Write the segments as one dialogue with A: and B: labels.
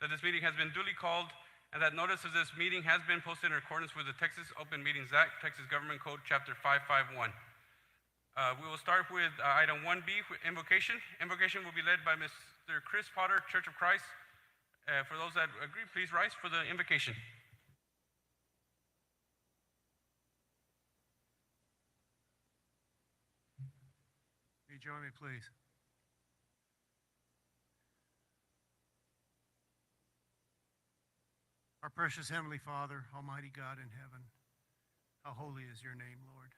A: that this meeting has been duly called and that notice of this meeting has been posted in accordance with the Texas Open Meetings Act, Texas Government Code, Chapter 551. We will start with item 1B, invocation. Invocation will be led by Mr. Chris Potter, Church of Christ. For those that agree, please rise for the invocation.
B: Will you join me, please? Our precious Heavenly Father, Almighty God in heaven, how holy is your name, Lord.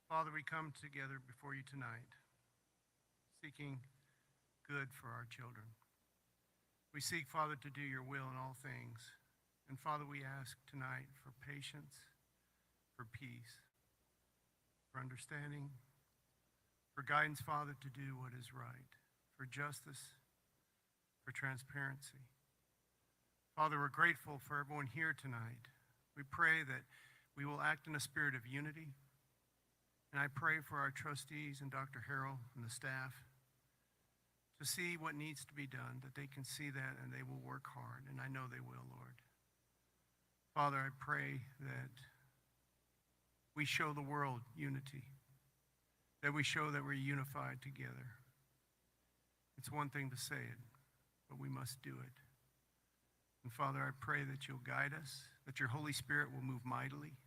B: Father, we come together before you tonight, seeking good for our children. We seek, Father, to do your will in all things. And Father, we ask tonight for patience, for peace, for understanding, for guidance, Father, to do what is right, for justice, for transparency. Father, we're grateful for everyone here tonight. We pray that we will act in a spirit of unity. And I pray for our trustees and Dr. Harrell and the staff to see what needs to be done, that they can see that and they will work hard. And I know they will, Lord. Father, I pray that we show the world unity, that we show that we're unified together. It's one thing to say it, but we must do it. And Father, I pray that you'll guide us, that your Holy Spirit will move mightily,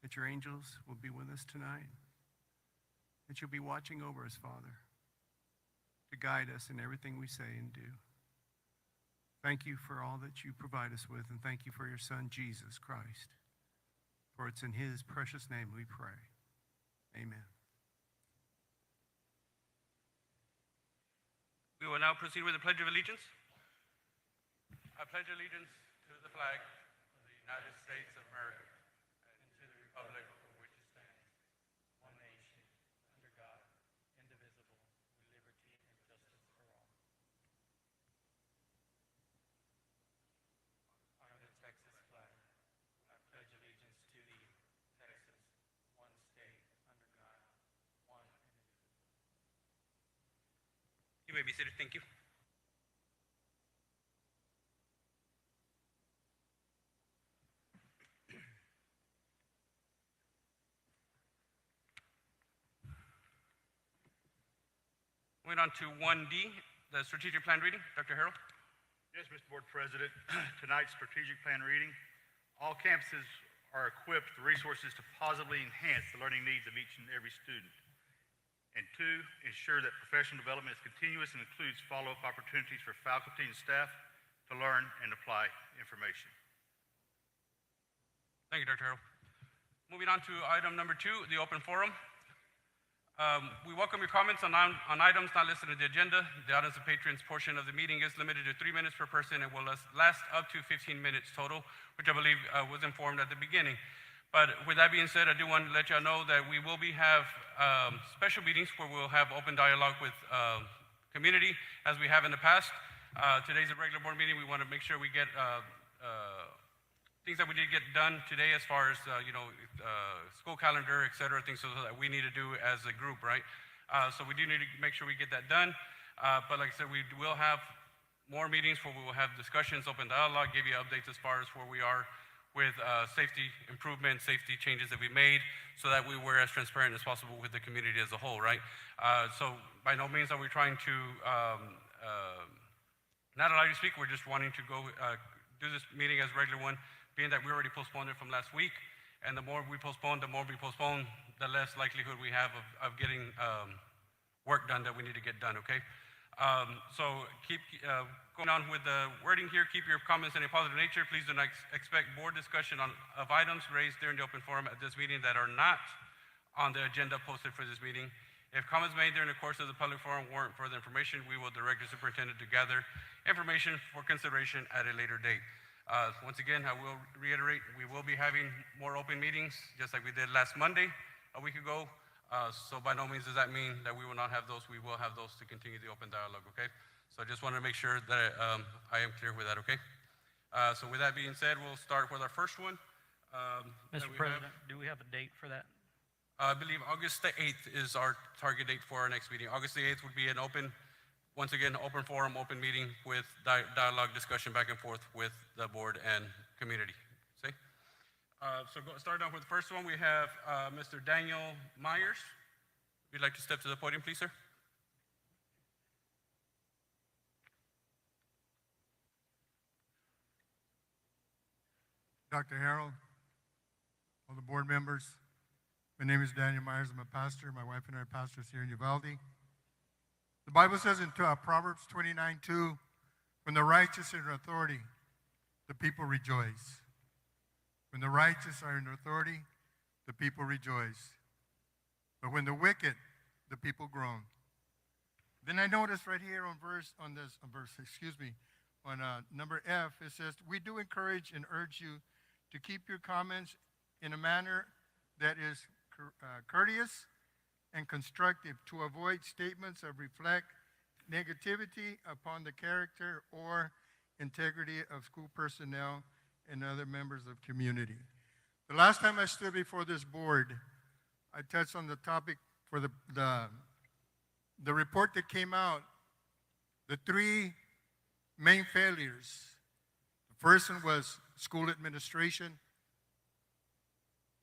B: that your angels will be with us tonight, that you'll be watching over us, Father, to guide us in everything we say and do. Thank you for all that you provide us with, and thank you for your Son, Jesus Christ. For it's in his precious name we pray. Amen.
A: We will now proceed with the Pledge of Allegiance. I pledge allegiance to the flag of the United States of America and to the republic for which it stands, one nation, under God, indivisible, with liberty and justice for all. Under the Texas flag, I pledge allegiance to thee, Texas, one state, under God, one indivisible. You may be seated. Thank you. Moving on to 1D, the strategic plan reading. Dr. Harrell.
C: Yes, Mr. Board President. Tonight's strategic plan reading. All campuses are equipped with resources to positively enhance the learning needs of each and every student. And 2, ensure that professional development is continuous and includes follow-up opportunities for faculty and staff to learn and apply information.
A: Thank you, Dr. Harrell. Moving on to item number 2, the open forum. We welcome your comments on items not listed in the agenda. The audience of patrons portion of the meeting is limited to 3 minutes per person and will last up to 15 minutes total, which I believe was informed at the beginning. But with that being said, I do want to let y'all know that we will have special meetings where we'll have open dialogue with community as we have in the past. Today's a regular board meeting. We want to make sure we get things that we did get done today as far as, school calendar, et cetera, things that we need to do as a group, right? So we do need to make sure we get that done. But like I said, we will have more meetings where we will have discussions, open dialogue, give you updates as far as where we are with safety improvements, safety changes that we made, so that we were as transparent as possible with the community as a whole, right? So by no means are we trying to not allow you to speak. We're just wanting to go do this meeting as a regular one, being that we already postponed it from last week, and the more we postpone, the less likelihood we have of getting work done that we need to get done, okay? So keep going on with the wording here. Keep your comments in a positive nature. Please do not expect board discussion of items raised during the open forum at this meeting that are not on the agenda posted for this meeting. If comments made during the course of the public forum warrant further information, we will direct the superintendent to gather information for consideration at a later date. Once again, I will reiterate, we will be having more open meetings, just like we did last Monday, a week ago. So by no means does that mean that we will not have those. We will have those to continue the open dialogue, okay? So I just wanted to make sure that I am clear with that, okay? So with that being said, we'll start with our first one.
D: Mr. President, do we have a date for that?
A: I believe August the 8th is our target date for our next meeting. August the 8th would be an open once again, open forum, open meeting with dialogue, discussion back and forth with the board and community. See? Starting off with the first one, we have Mr. Daniel Myers. If you'd like to step to the podium, please, sir.
E: Dr. Harold, all the board members, my name is Daniel Myers. I'm a pastor. My wife and I are pastors here in Uvalde. The Bible says in Proverbs 29:2, when the righteous are in authority, the people rejoice. When the righteous are in authority, the people rejoice. But when the wicked, the people groan. Then I noticed right here on number F, it says, we do encourage and urge you to keep your comments in a manner that is courteous and constructive, to avoid statements that reflect negativity upon the character or integrity of school personnel and other members of community. The last time I stood before this board, I touched on the topic for the report that came out, the three main failures. The first one was school administration,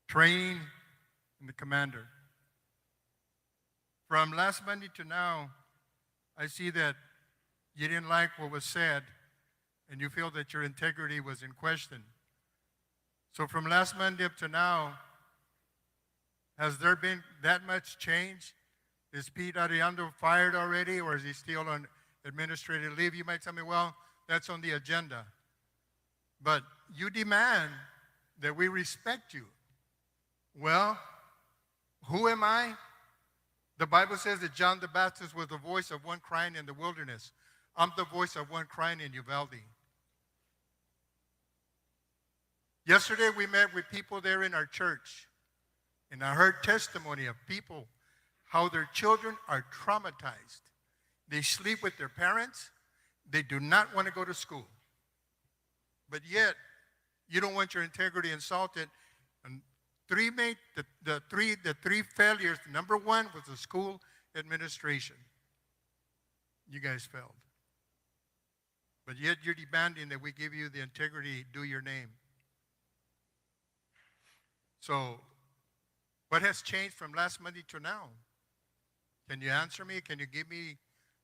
E: training, and the commander. From last Monday to now, I see that you didn't like what was said and you feel that your integrity was in question. So from last Monday up to now, has there been that much change? Is Pete Arredondo fired already, or is he still on administrative leave? You might tell me, well, that's on the agenda. But you demand that we respect you. Well, who am I? The Bible says that John the Baptist was the voice of one crying in the wilderness. I'm the voice of one crying in Uvalde. Yesterday we met with people there in our church, and I heard testimony of people, how their children are traumatized. They sleep with their parents. They do not want to go to school. But yet, you don't want your integrity insulted. And the three failures, number one was the school administration. You guys failed. But yet you're demanding that we give you the integrity due your name. So, what has changed from last Monday to now? Can you answer me? Can you give me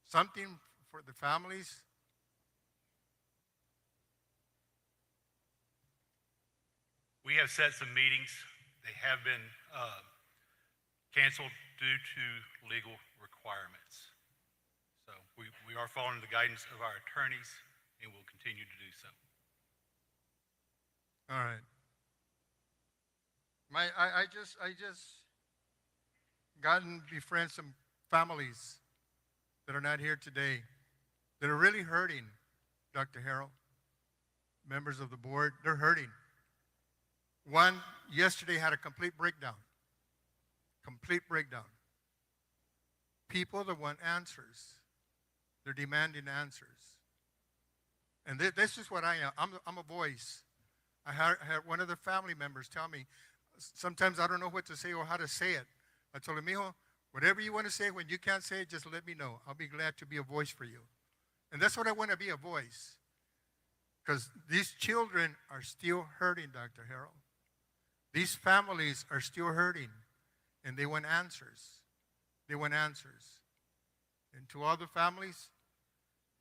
E: something for the families?
C: We have set some meetings. They have been canceled due to legal requirements. So we are following the guidance of our attorneys, and will continue to do so.
E: All right. I just gotten befriend some families that are not here today that are really hurting, Dr. Harold, members of the board. They're hurting. One yesterday had a complete breakdown. Complete breakdown. People that want answers. They're demanding answers. And this is what I am. I'm a voice. I had one of the family members tell me, sometimes I don't know what to say or how to say it. I told him, mijo, whatever you want to say, when you can't say it, just let me know. I'll be glad to be a voice for you. And that's what I want to be, a voice. Because these children are still hurting, Dr. Harold. These families are still hurting, and they want answers. They want answers. And to all the families,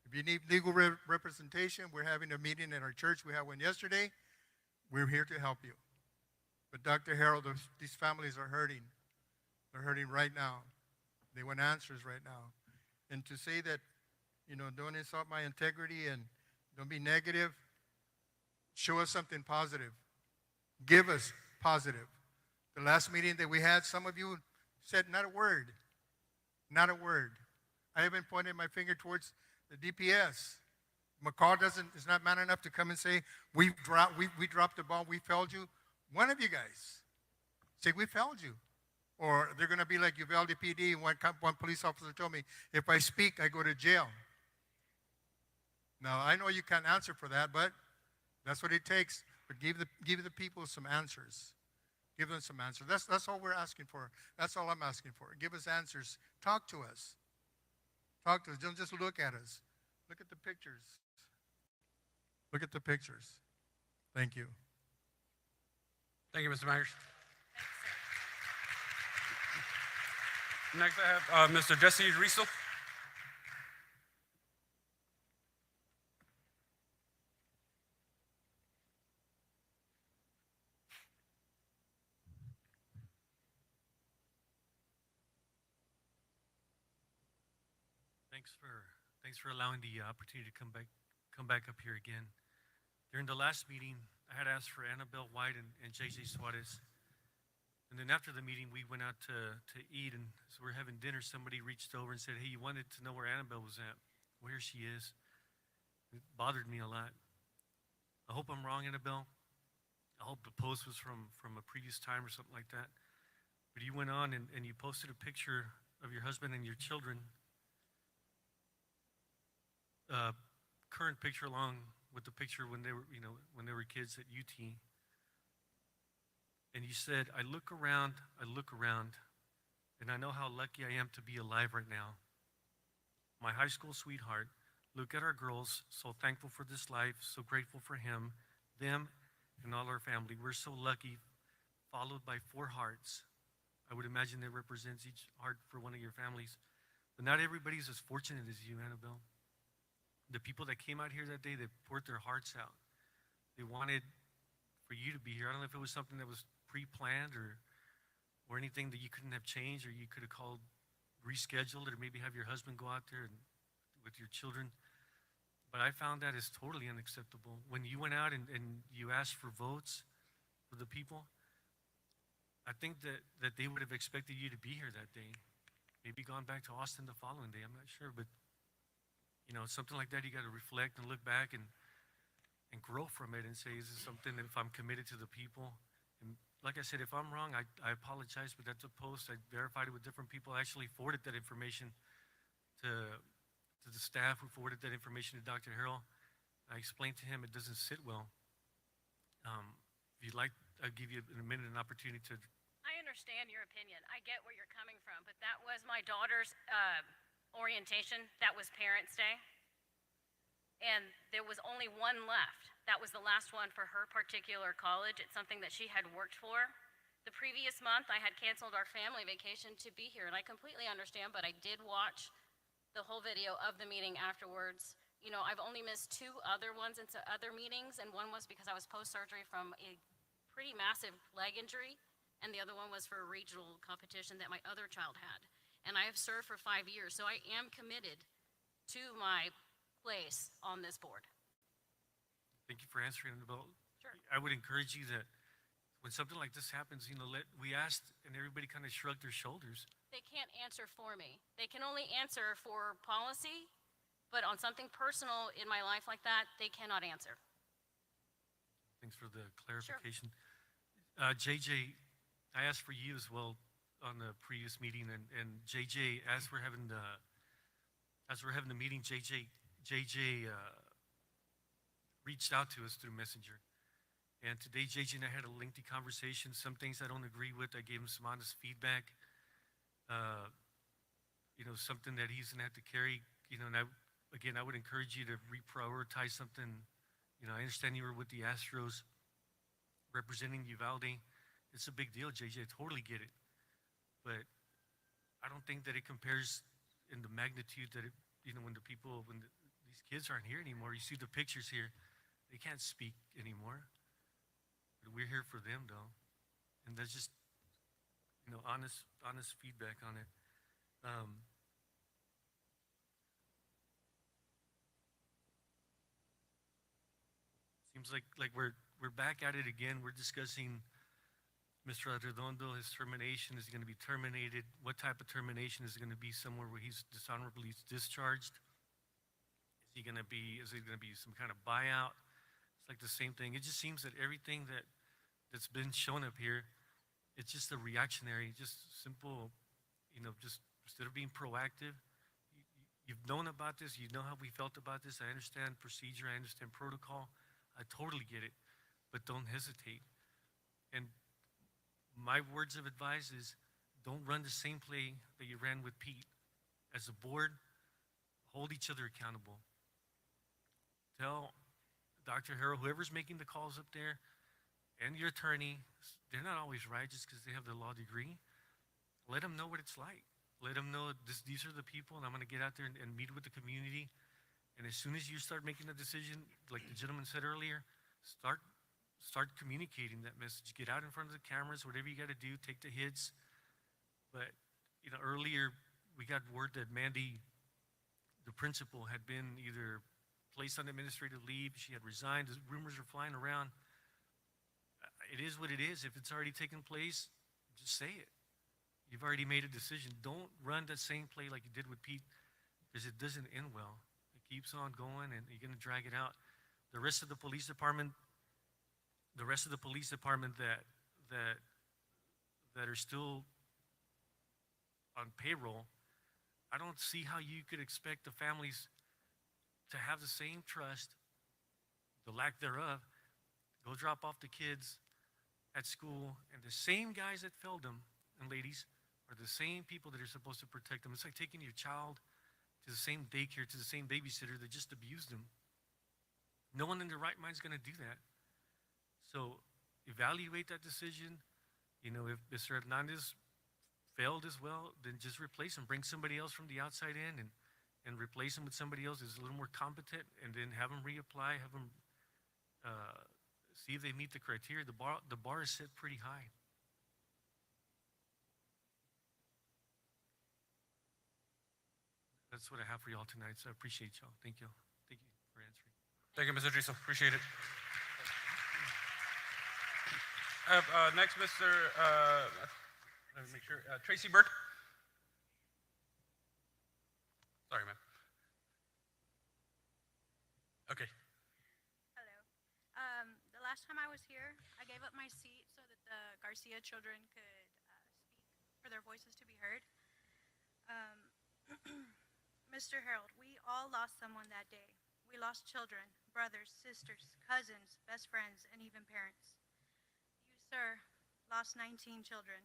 E: if you need legal representation, we're having a meeting at our church. We had one yesterday. We're here to help you. But Dr. Harold, these families are hurting. They're hurting right now. They want answers right now. And to say that, don't insult my integrity and don't be negative, show us something positive. Give us positive. The last meeting that we had, some of you said not a word. Not a word. I even pointed my finger towards the DPS. McCall is not man enough to come and say, we dropped the ball, we failed you. One of you guys say, we failed you. Or they're going to be like Uvalde PD. One police officer told me, if I speak, I go to jail. Now, I know you can't answer for that, but that's what it takes. But give the people some answers. Give them some answers. That's all we're asking for. That's all I'm asking for. Give us answers. Talk to us. Talk to us. Don't just look at us. Look at the pictures. Look at the pictures. Thank you.
A: Thank you, Mr. Myers. Next, I have Mr. Jesse Riesel.
F: Thanks for allowing the opportunity to come back up here again. During the last meeting, I had asked for Annabelle White and JJ Suarez. And then after the meeting, we went out to eat, and so we're having dinner. Somebody reached over and said, "Hey, you wanted to know where Annabelle was at, where she is." It bothered me a lot. I hope I'm wrong, Annabelle. I hope the post was from a previous time or something like that. But you went on and you posted a picture of your husband and your children, current picture along with the picture when they were kids at UT. And you said, I look around, and I know how lucky I am to be alive right now. My high school sweetheart, look at our girls, so thankful for this life, so grateful for him, them, and all our family. We're so lucky, followed by 4 hearts. I would imagine that represents each heart for one of your families. But not everybody's as fortunate as you, Annabelle. The people that came out here that day, they poured their hearts out. They wanted for you to be here. I don't know if it was something that was pre-planned or anything that you couldn't have changed, or you could have called, rescheduled, or maybe have your husband go out there and with your children. But I found that is totally unacceptable. When you went out and you asked for votes for the people, I think that they would have expected you to be here that day. Maybe gone back to Austin the following day, I'm not sure. But, something like that, you got to reflect and look back and grow from it and say, is this something that if I'm committed to the people? And like I said, if I'm wrong, I apologize, but that's a post. I verified it with different people. I actually forwarded that information to the staff who forwarded that information to Dr. Harrell. I explained to him it doesn't sit well. If you'd like, I'll give you in a minute an opportunity to.
G: I understand your opinion. I get where you're coming from, but that was my daughter's orientation. That was Parents' Day. And there was only one left. That was the last one for her particular college. It's something that she had worked for. The previous month, I had canceled our family vacation to be here, and I completely understand, but I did watch the whole video of the meeting afterwards. I've only missed 2 other ones into other meetings, and one was because I was post-surgery from a pretty massive leg injury, and the other one was for a regional competition that my other child had. And I have served for 5 years, so I am committed to my place on this board.
F: Thank you for answering, Annabelle.
G: Sure.
F: I would encourage you that when something like this happens, we asked and everybody kind of shrugged their shoulders.
G: They can't answer for me. They can only answer for policy, but on something personal in my life like that, they cannot answer.
F: Thanks for the clarification. Sure. JJ, I asked for you as well on the previous meeting, and JJ, as we're having the meeting, JJ reached out to us through Messenger. And today, JJ and I had a lengthy conversation. Some things I don't agree with, I gave him some honest feedback. Something that he's gonna have to carry. And I would encourage you to reprioritize something. I understand you were with the Astros, representing Uvalde. It's a big deal, JJ. I totally get it. But I don't think that it compares in the magnitude that when these kids aren't here anymore. You see the pictures here. They can't speak anymore. But we're here for them, though. And that's just, honest feedback on it. Seems like we're back at it again. We're discussing Mr. Arredondo, his termination. Is he going to be terminated? What type of termination? Is it going to be somewhere where he's dishonorably discharged? Is it going to be some kind of buyout? It's like the same thing. It just seems that everything that's been shown up here, it's just a reactionary, just simple, just instead of being proactive. You've known about this. You know how we felt about this. I understand procedure. I understand protocol. I totally get it, but don't hesitate. And my words of advice is don't run the same play that you ran with Pete. As a board, hold each other accountable. Tell Dr. Harrell, whoever's making the calls up there, and your attorney, they're not always right just because they have the law degree. Let them know what it's like. Let them know these are the people, and I'm going to get out there and meet with the community. And as soon as you start making a decision, like the gentleman said earlier, start communicating that message. Get out in front of the cameras, whatever you got to do, take the hits. But, you know, earlier we got word that Mandy, the principal, had been either placed on administrative leave, she had resigned, the rumors are flying around. It is what it is. If it's already taken place, just say it. You've already made a decision. Don't run that same play like you did with Pete, because it doesn't end well. It keeps on going, and you're going to drag it out. The rest of the police department that are still on payroll, I don't see how you could expect the families to have the same trust, the lack thereof, go drop off the kids at school, and the same guys that failed them, and ladies, are the same people that are supposed to protect them. It's like taking your child to the same daycare, to the same babysitter that just abused them. No one in their right mind is going to do that. So evaluate that decision. You know, if Mr. Hernandez failed as well, then just replace him. Bring somebody else from the outside in and replace him with somebody else that's a little more competent, and then have them reapply, have them see if they meet the criteria. The bar is set pretty high. That's what I have for y'all tonight, so I appreciate y'all. Thank you. Thank you for answering.
A: Thank you, Mr. Driso. Appreciate it. I have next, Mr. Let me make sure. Tracy Bird. Sorry, ma'am. Okay.
H: Hello. The last time I was here, I gave up my seat so that the Garcia children could speak, for their voices to be heard. Mr. Harold, we all lost someone that day. We lost children, brothers, sisters, cousins, best friends, and even parents. You, sir, lost 19 children.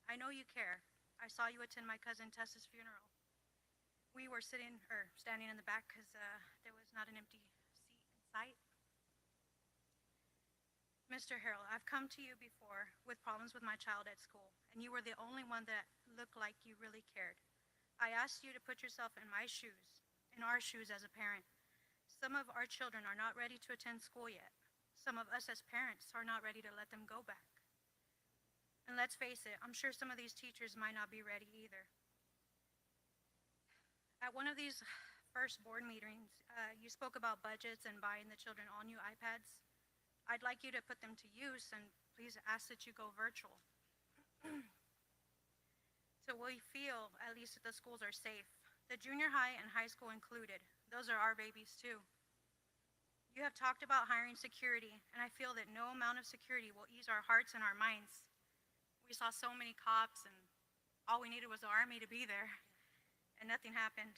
H: I know you care. I saw you attend my cousin Tessa's funeral. We were standing in the back because there was not an empty seat in sight. Mr. Harold, I've come to you before with problems with my child at school, and you were the only one that looked like you really cared. I asked you to put yourself in my shoes, in our shoes as a parent. Some of our children are not ready to attend school yet. Some of us as parents are not ready to let them go back. And let's face it, I'm sure some of these teachers might not be ready either. At one of these first board meetings, you spoke about budgets and buying the children all new iPads. I'd like you to put them to use, and please ask that you go virtual. So we feel, at least that the schools are safe. The junior high and high school included. Those are our babies too. You have talked about hiring security, and I feel that no amount of security will ease our hearts and our minds. We saw so many cops, and all we needed was the Army to be there, and nothing happened.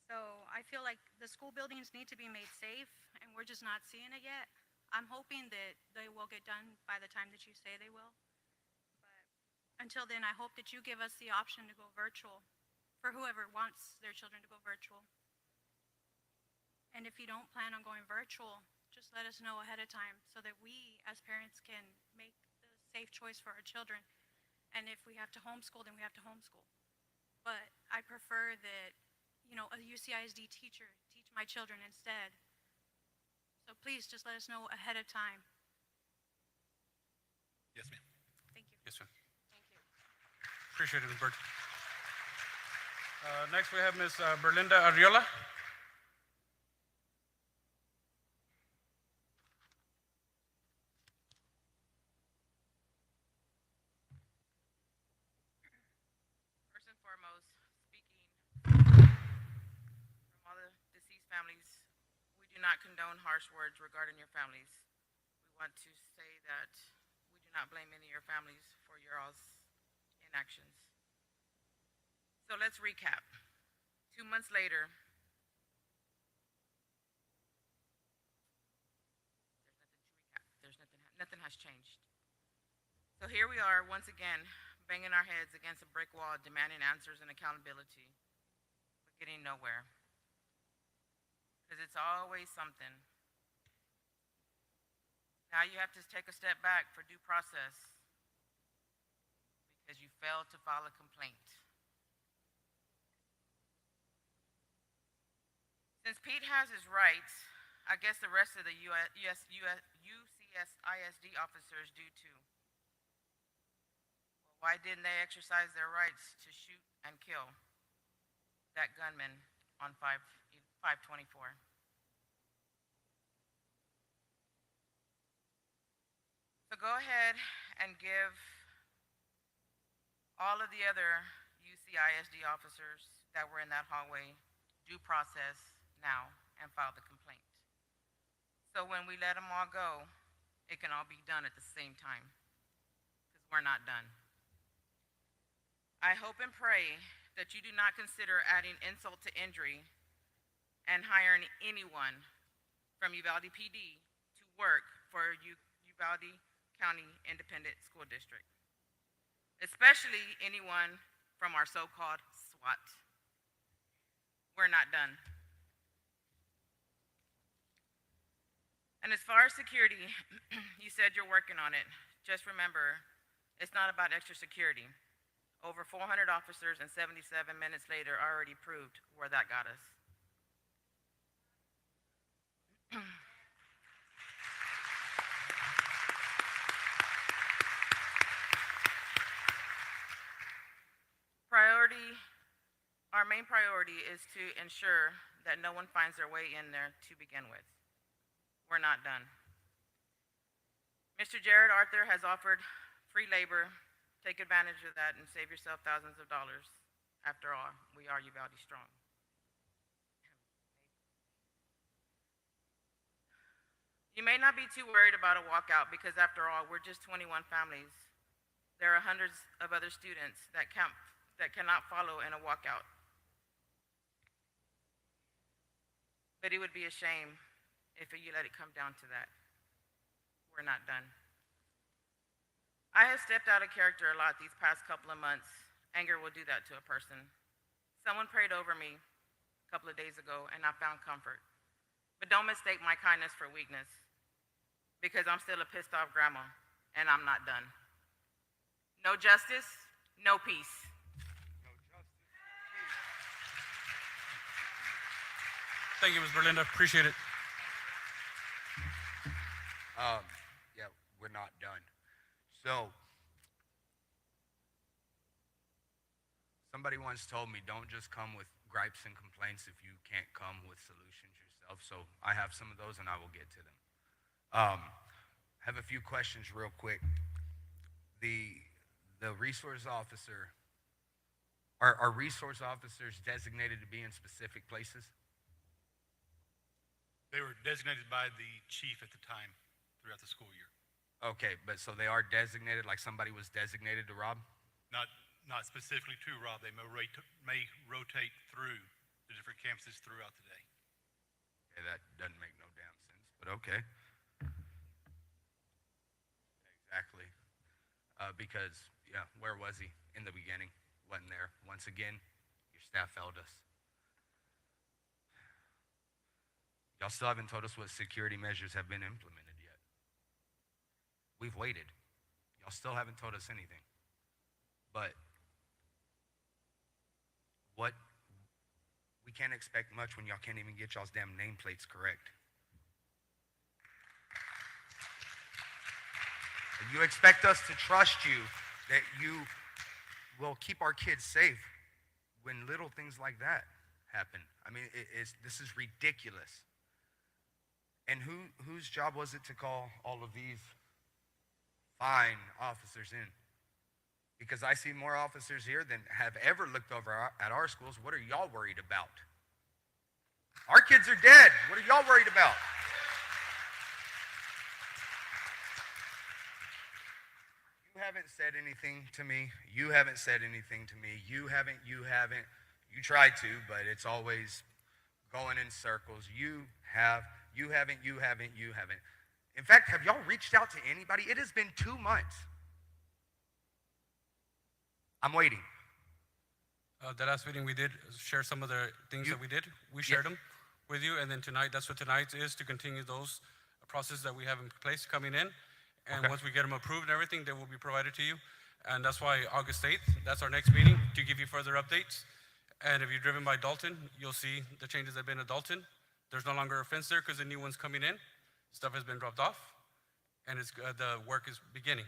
H: So I feel like the school buildings need to be made safe, and we're just not seeing it yet. I'm hoping that they will get done by the time that you say they will. Until then, I hope that you give us the option to go virtual for whoever wants their children to go virtual. And if you don't plan on going virtual, just let us know ahead of time so that we as parents can make the safe choice for our children. And if we have to homeschool, then we have to homeschool. But I prefer that, you know, a UCISD teacher teach my children instead. So please just let us know ahead of time.
C: Yes, ma'am.
H: Thank you.
A: Yes, ma'am.
H: Thank you.
A: Appreciate it, Ms. Bird. Next, we have Ms. Berlinda Arriola.
I: First and foremost, speaking from all the deceased families, we do not condone harsh words regarding your families. We want to say that we do not blame any of your families for your all's inactions. So let's recap. 2 months later, nothing has changed. So here we are once again, banging our heads against a brick wall, demanding answers and accountability. But getting nowhere. Because it's always something. Now you have to take a step back for due process because you failed to file a complaint. Since Pete has his rights, I guess the rest of the UCSISD officers do too. Well, why didn't they exercise their rights to shoot and kill that gunman on 5/24? So go ahead and give all of the other UCISD officers that were in that hallway due process now and file the complaint. So when we let them all go, it can all be done at the same time, because we're not done. I hope and pray that you do not consider adding insult to injury and hiring anyone from Uvalde PD to work for Uvalde County Independent School District, especially anyone from our so-called SWAT. We're not done. And as far as security, you said you're working on it. Just remember, it's not about extra security. Over 400 officers and 77 minutes later already proved where that got us. Our main priority is to ensure that no one finds their way in there to begin with. We're not done. Mr. Jared Arthur has offered free labor. Take advantage of that and save yourself thousands of dollars. After all, we are Uvalde strong. You may not be too worried about a walkout because after all, we're just 21 families. There are hundreds of other students that cannot follow in a walkout. But it would be a shame if you let it come down to that. We're not done. I have stepped out of character a lot these past couple of months. Anger will do that to a person. Someone prayed over me a couple of days ago and I found comfort. But don't mistake my kindness for weakness, because I'm still a pissed off grandma and I'm not done. No justice, no peace.
A: Thank you, Ms. Berlinda. Appreciate it.
J: Yeah, we're not done. So, somebody once told me, don't just come with gripes and complaints if you can't come with solutions yourself. So I have some of those and I will get to them. Have a few questions real quick. The resource officer, are resource officers designated to be in specific places?
K: They were designated by the chief at the time throughout the school year.
J: Okay, but so they are designated, like somebody was designated to Rob?
K: Not specifically to Rob. They may rotate through the different campuses throughout the day.
J: Okay, that doesn't make no damn sense, but okay. Exactly. Because, yeah, where was he in the beginning? Wasn't there. Once again, your staff failed us. Y'all still haven't told us what security measures have been implemented yet. We've waited. Y'all still haven't told us anything. But we can't expect much when y'all can't even get y'all's damn nameplates correct. And you expect us to trust you that you will keep our kids safe when little things like that happen. I mean, this is ridiculous. And whose job was it to call all of these fine officers in? Because I see more officers here than have ever looked over at our schools. What are y'all worried about? Our kids are dead. What are y'all worried about? You haven't said anything to me. You haven't said anything to me. You haven't. You tried to, but it's always going in circles. You haven't. In fact, have y'all reached out to anybody? It has been 2 months. I'm waiting.
A: The last meeting we did share some of the things that we did. We shared them with you, and then tonight, that's what tonight is, to continue those processes that we have in place coming in. And
J: Okay.
A: once we get them approved and everything, they will be provided to you. And that's why August 8th, that's our next meeting, to give you further updates. And if you're driven by Dalton, you'll see the changes that have been at Dalton. There's no longer a fence there because the new one's coming in. Stuff has been dropped off, and the work is beginning.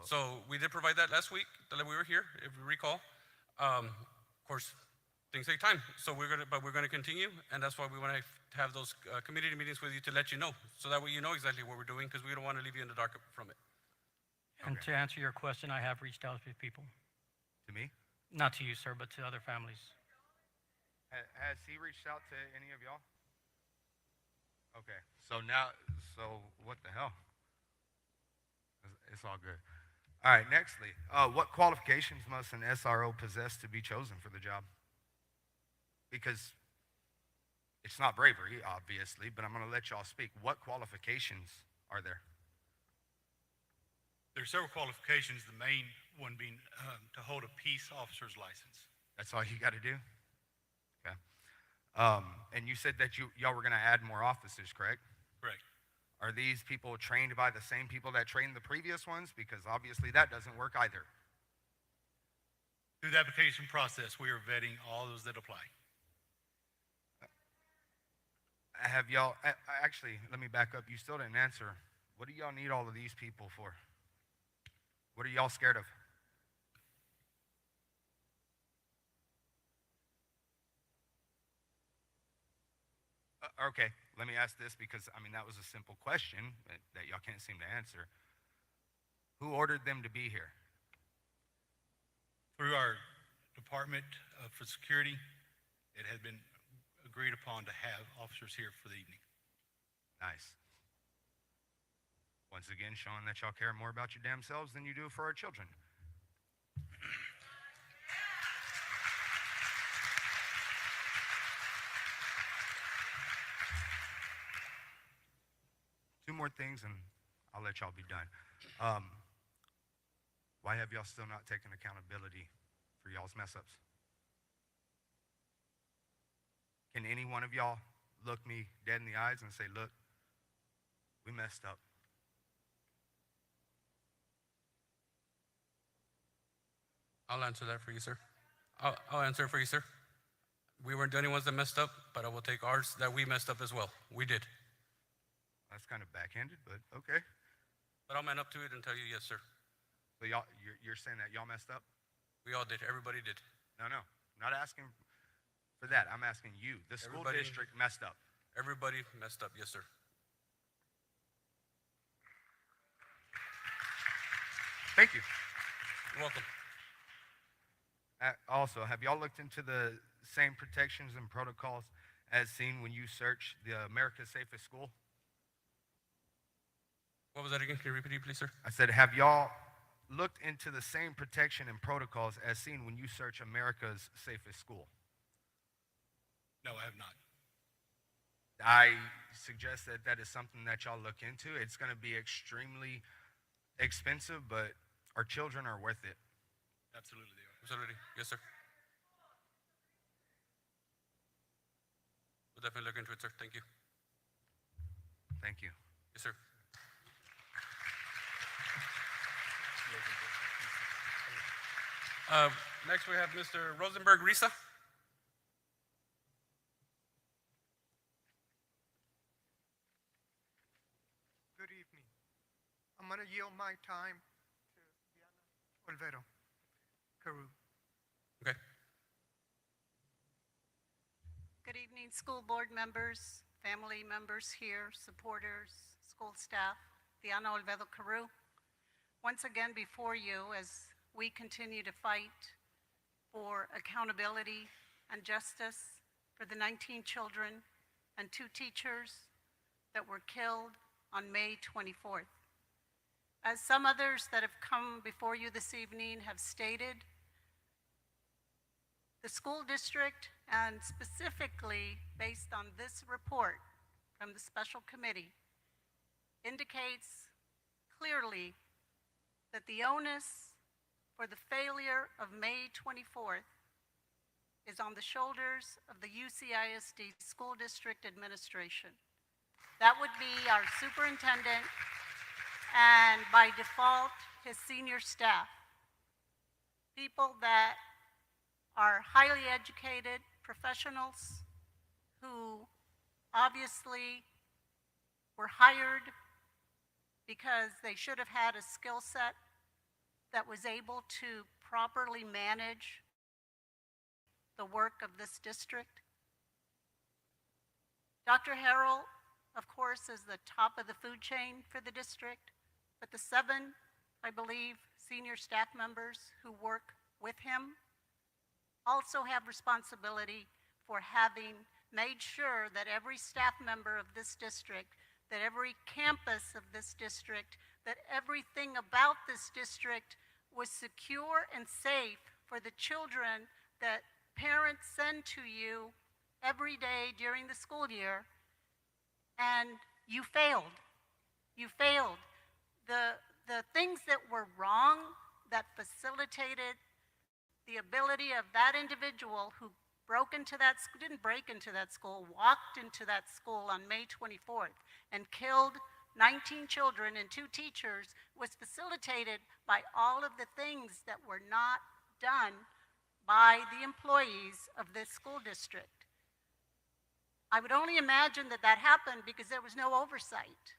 A: So we did provide that last week, that we were here, if you recall. Of course, things take time, so we're gonna continue, and that's why we want to have those community meetings with you to let you know, so that way you know exactly what we're doing, because we don't want to leave you in the dark from it.
D: And to answer your question, I have reached out to people.
J: To me?
D: Not to you, sir, but to other families.
J: Has he reached out to any of y'all? Okay, so what the hell? It's all good. All right, nextly, what qualifications must an SRO possess to be chosen for the job? Because it's not bravery, obviously, but I'm going to let y'all speak. What qualifications are there?
K: There are several qualifications, the main one being to hold a peace officer's license.
J: That's all you got to do? Okay. And you said that y'all were going to add more officers, correct?
K: Correct.
J: Are these people trained by the same people that trained the previous ones? Because obviously that doesn't work either.
K: Through the application process, we are vetting all those that apply.
J: Have y'all, actually, let me back up. You still didn't answer. What do y'all need all of these people for? What are y'all scared of? Okay, let me ask this because, I mean, that was a simple question that y'all can't seem to answer. Who ordered them to be here?
K: Through our Department for Security, it had been agreed upon to have officers here for the evening.
J: Nice. Once again, showing that y'all care more about your damn selves than you do for our children. Two more things, and I'll let y'all be done. Why have y'all still not taken accountability for y'all's mess-ups? Can any one of y'all look me dead in the eyes and say, look, we messed up?
A: I'll answer that for you, sir. I'll answer it for you, sir. We weren't the only ones that messed up, but I will take ours that we messed up as well. We did.
J: That's kind of backhanded, but okay.
A: But I'll man up to it and tell you, yes, sir.
J: So you're saying that y'all messed up?
A: We all did. Everybody did.
J: No, not asking for that. I'm asking you. The school district messed up.
A: Everybody messed up, yes, sir.
J: Thank you.
A: You're welcome.
J: Also, have y'all looked into the same protections and protocols as seen when you search the America's Safest School?
A: What was that again? Can you repeat it, please, sir?
J: I said, have y'all looked into the same protection and protocols as seen when you search America's Safest School?
K: No, I have not.
J: I suggest that that is something that y'all look into. It's going to be extremely expensive, but our children are worth it.
K: Absolutely they are.
A: Absolutely. Yes, sir. We'll definitely look into it, sir. Thank you.
J: Thank you.
A: Yes, sir. Next, we have Mr. Rosenberg-Risa.
L: Good evening. I'm going to yield my time to Diana Olvero, Carew.
A: Okay.
M: Good evening, school board members, family members here, supporters, school staff. Diana Olvero Carew. Once again before you as we continue to fight for accountability and justice for the 19 children and 2 teachers that were killed on May 24th. As some others that have come before you this evening have stated, the school district, and specifically based on this report from the special committee, indicates clearly that the onus for the failure of May 24th is on the shoulders of the UCISD School District Administration. That would be our superintendent and by default, his senior staff. People that are highly educated professionals who obviously were hired because they should have had a skill set that was able to properly manage the work of this district. Dr. Harrell, of course, is the top of the food chain for the district, but the 7, I believe, senior staff members who work with him also have responsibility for having made sure that every staff member of this district, that every campus of this district, that everything about this district was secure and safe for the children that parents send to you every day during the school year, and you failed. You failed. The things that were wrong that facilitated the ability of that individual who didn't break into that school, walked into that school on May 24th and killed 19 children and 2 teachers was facilitated by all of the things that were not done by the employees of this school district. I would only imagine that that happened because there was no oversight.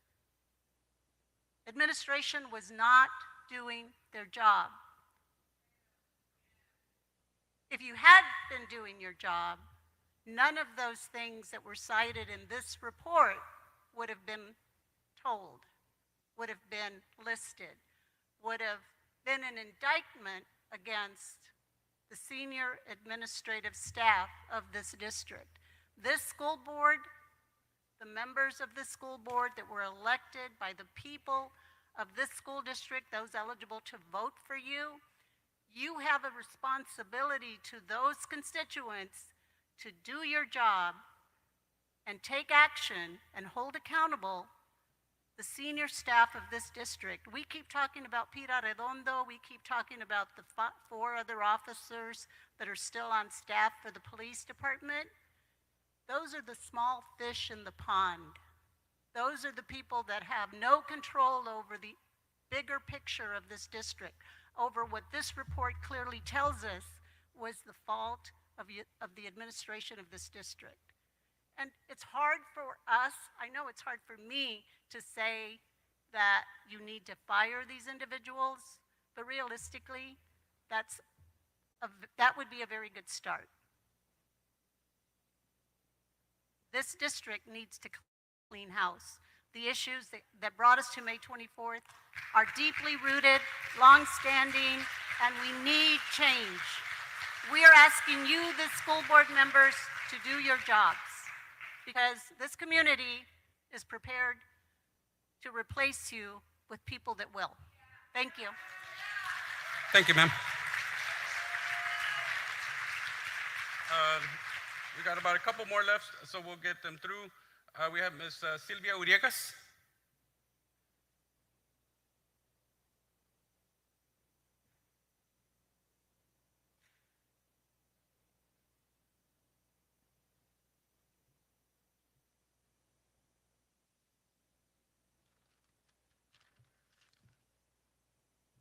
M: Administration was not doing their job. If you had been doing your job, none of those things that were cited in this report would have been told, would have been listed, would have been an indictment against the senior administrative staff of this district. This school board, the members of this school board that were elected by the people of this school district, those eligible to vote for you, you have a responsibility to those constituents to do your job and take action and hold accountable the senior staff of this district. We keep talking about Pete Arredondo. We keep talking about the 4 other officers that are still on staff for the police department. Those are the small fish in the pond. Those are the people that have no control over the bigger picture of this district, over what this report clearly tells us was the fault of the administration of this district. And it's hard for us, I know it's hard for me to say that you need to fire these individuals, but realistically, that would be a very good start. This district needs to clean house. The issues that brought us to May 24th are deeply rooted, long-standing, and we need change. We are asking you, the school board members, to do your jobs because this community is prepared to replace you with people that will. Thank you.
A: Thank you, ma'am. We got about a couple more left, so we'll get them through. We have Ms. Silvia Uriegas.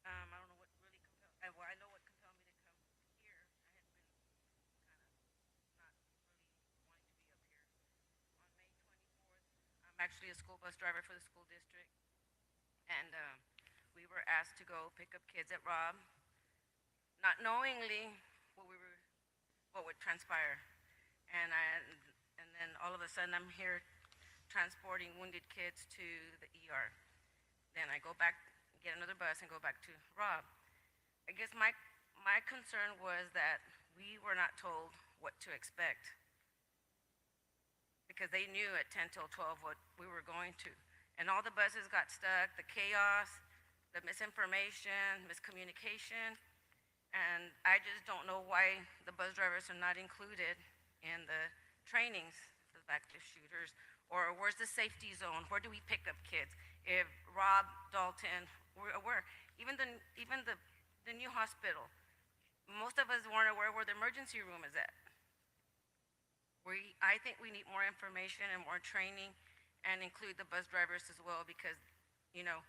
I: I don't know what really compelled, well, I know what compelled me to come here. I had been kind of not really wanting to be up here. On May 24th, I'm actually a school bus driver for the school district, and we were asked to go pick up kids at Robb, not knowingly what would transpire. And then all of a sudden I'm here transporting wounded kids to the ER. Then I go back, get another bus and go back to Robb. I guess my concern was that we were not told what to expect because they knew at 10 till 12 what we were going to. And all the buses got stuck, the chaos, the misinformation, miscommunication, and I just don't know why the bus drivers are not included in the trainings for the active shooters, or where's the safety zone? Where do we pick up kids? If Robb, Dalton, where? Even the new hospital, most of us weren't aware where the emergency room is at. I think we need more information and more training and include the bus drivers as well because, you know,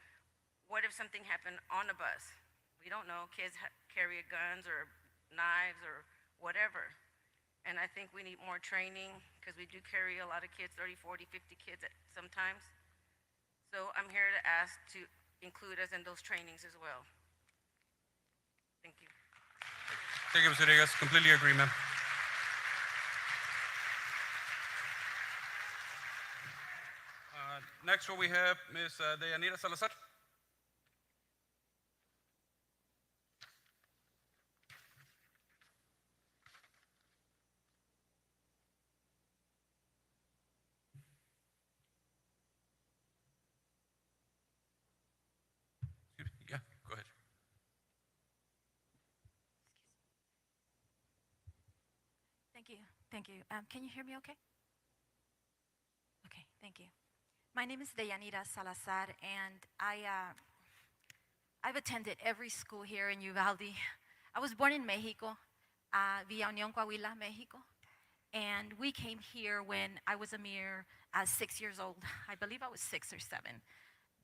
I: what if something happened on a bus? We don't know. Kids carry guns or knives or whatever. And I think we need more training because we do carry a lot of kids, 30, 40, 50 kids sometimes. So I'm here to ask to include us in those trainings as well. Thank you.
A: Thank you, Ms. Villegas. Completely agree, ma'am. Next, what we have Ms. Deyanira Salazar. Yeah, go ahead.
N: Thank you. Thank you. Can you hear me okay? Okay, thank you. My name is Deyanira Salazar, and I've attended every school here in Uvalde. I was born in Mexico, Villa Unión, Coahuila, Mexico. And we came here when I was a mere 6 years old. I believe I was 6 or 7.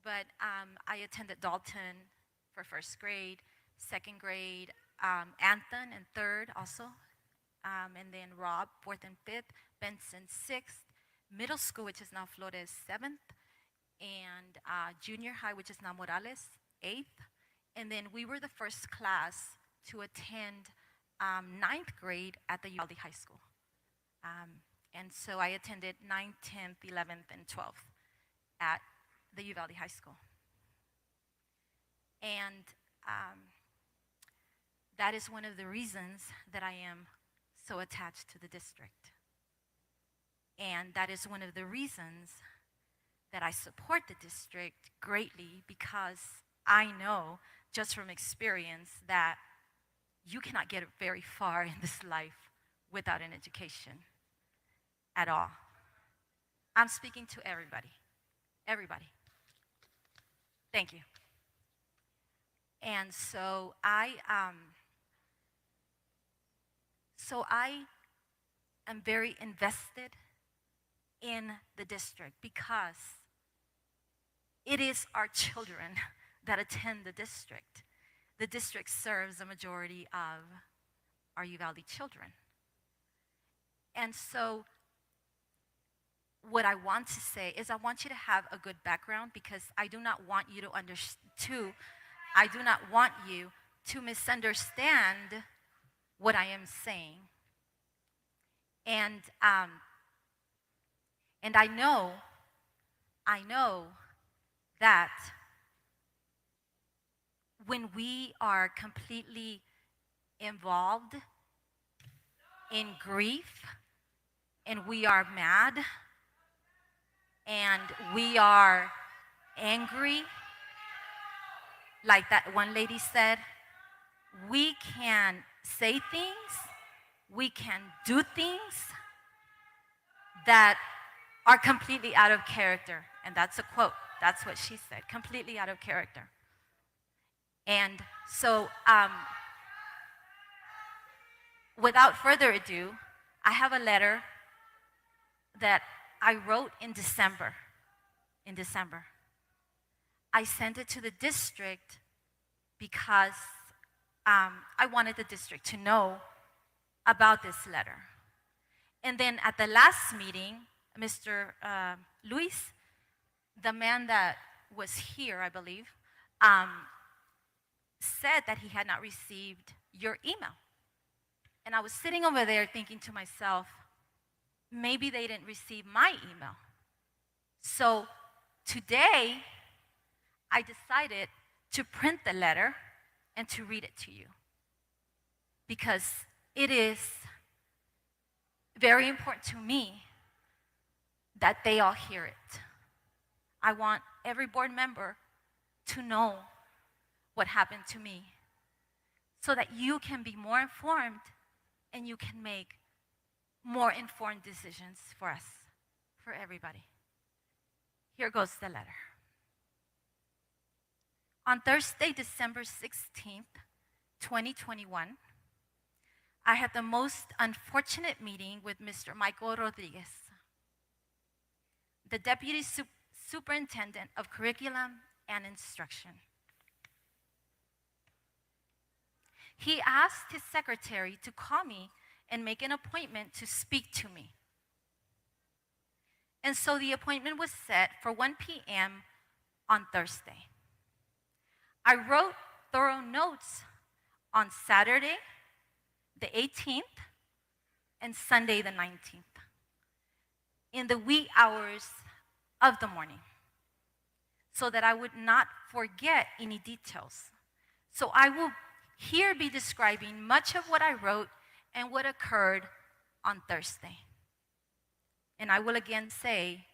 N: But I attended Dalton for first grade, second grade, Anton in third also, and then Robb, fourth and fifth, Benson, sixth, middle school, which is now Flores, seventh, and junior high, which is now Morales, eighth. And then we were the first class to attend ninth grade at the Uvalde High School. And so I attended 9th, 10th, 11th, and 12th at the Uvalde High School. And that is one of the reasons that I am so attached to the district. And that is one of the reasons that I support the district greatly, because I know just from experience that you cannot get very far in this life without an education at all. I'm speaking to everybody. Everybody. Thank you. And so I am very invested in the district because it is our children that attend the district. The district serves a majority of our Uvalde children. And so what I want to say is I want you to have a good background, because I do not want you to misunderstand what I am saying. And I know that when we are completely involved in grief, and we are mad, and we are angry, like that one lady said, we can say things, we can do things that are completely out of character. And that's a quote. That's what she said, completely out of character. And so, without further ado, I have a letter that I wrote in December. I sent it to the district because I wanted the district to know about this letter. And then at the last meeting, Mr. Luis, the man that was here, I believe, said that he had not received your email. And I was sitting over there thinking to myself, maybe they didn't receive my email. So today, I decided to print the letter and to read it to you, because it is very important to me that they all hear it. I want every board member to know what happened to me, so that you can be more informed and you can make more informed decisions for us, for everybody. Here goes the letter. On Thursday, December 16th, 2021, I had the most unfortunate meeting with Mr. Michael Rodriguez, the Deputy Superintendent of Curriculum and Instruction. He asked his secretary to call me and make an appointment to speak to me. And so the appointment was set for 1 p.m. on Thursday. I wrote thorough notes on Saturday, the 18th, and Sunday, the 19th, in the wee hours of the morning, so that I would not forget any details. So I will here be describing much of what I wrote and what occurred on Thursday. And I will again say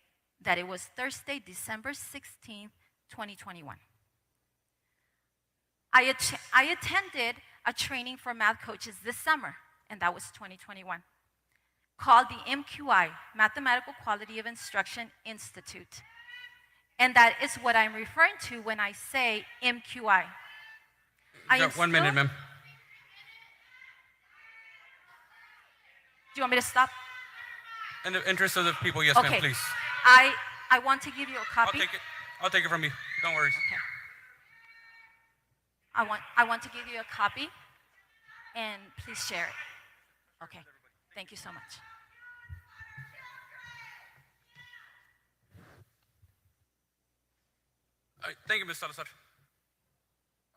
N: that it was Thursday, December 16th, 2021. I attended a training for math coaches this summer, and that was 2021, called the MQI, Mathematical Quality of Instruction Institute. And that is what I'm referring to when I say MQI.
A: Got 1 minute, ma'am.
N: Do you want me to stop?
A: In the interest of the people, yes,
N: Okay.
A: ma'am, please.
N: I want to give you a copy.
A: I'll take it from you. Don't worry.
N: Okay. I want to give you a copy, and please share it. Okay. Thank you so much.
A: All right, thank you, Ms. Salazar.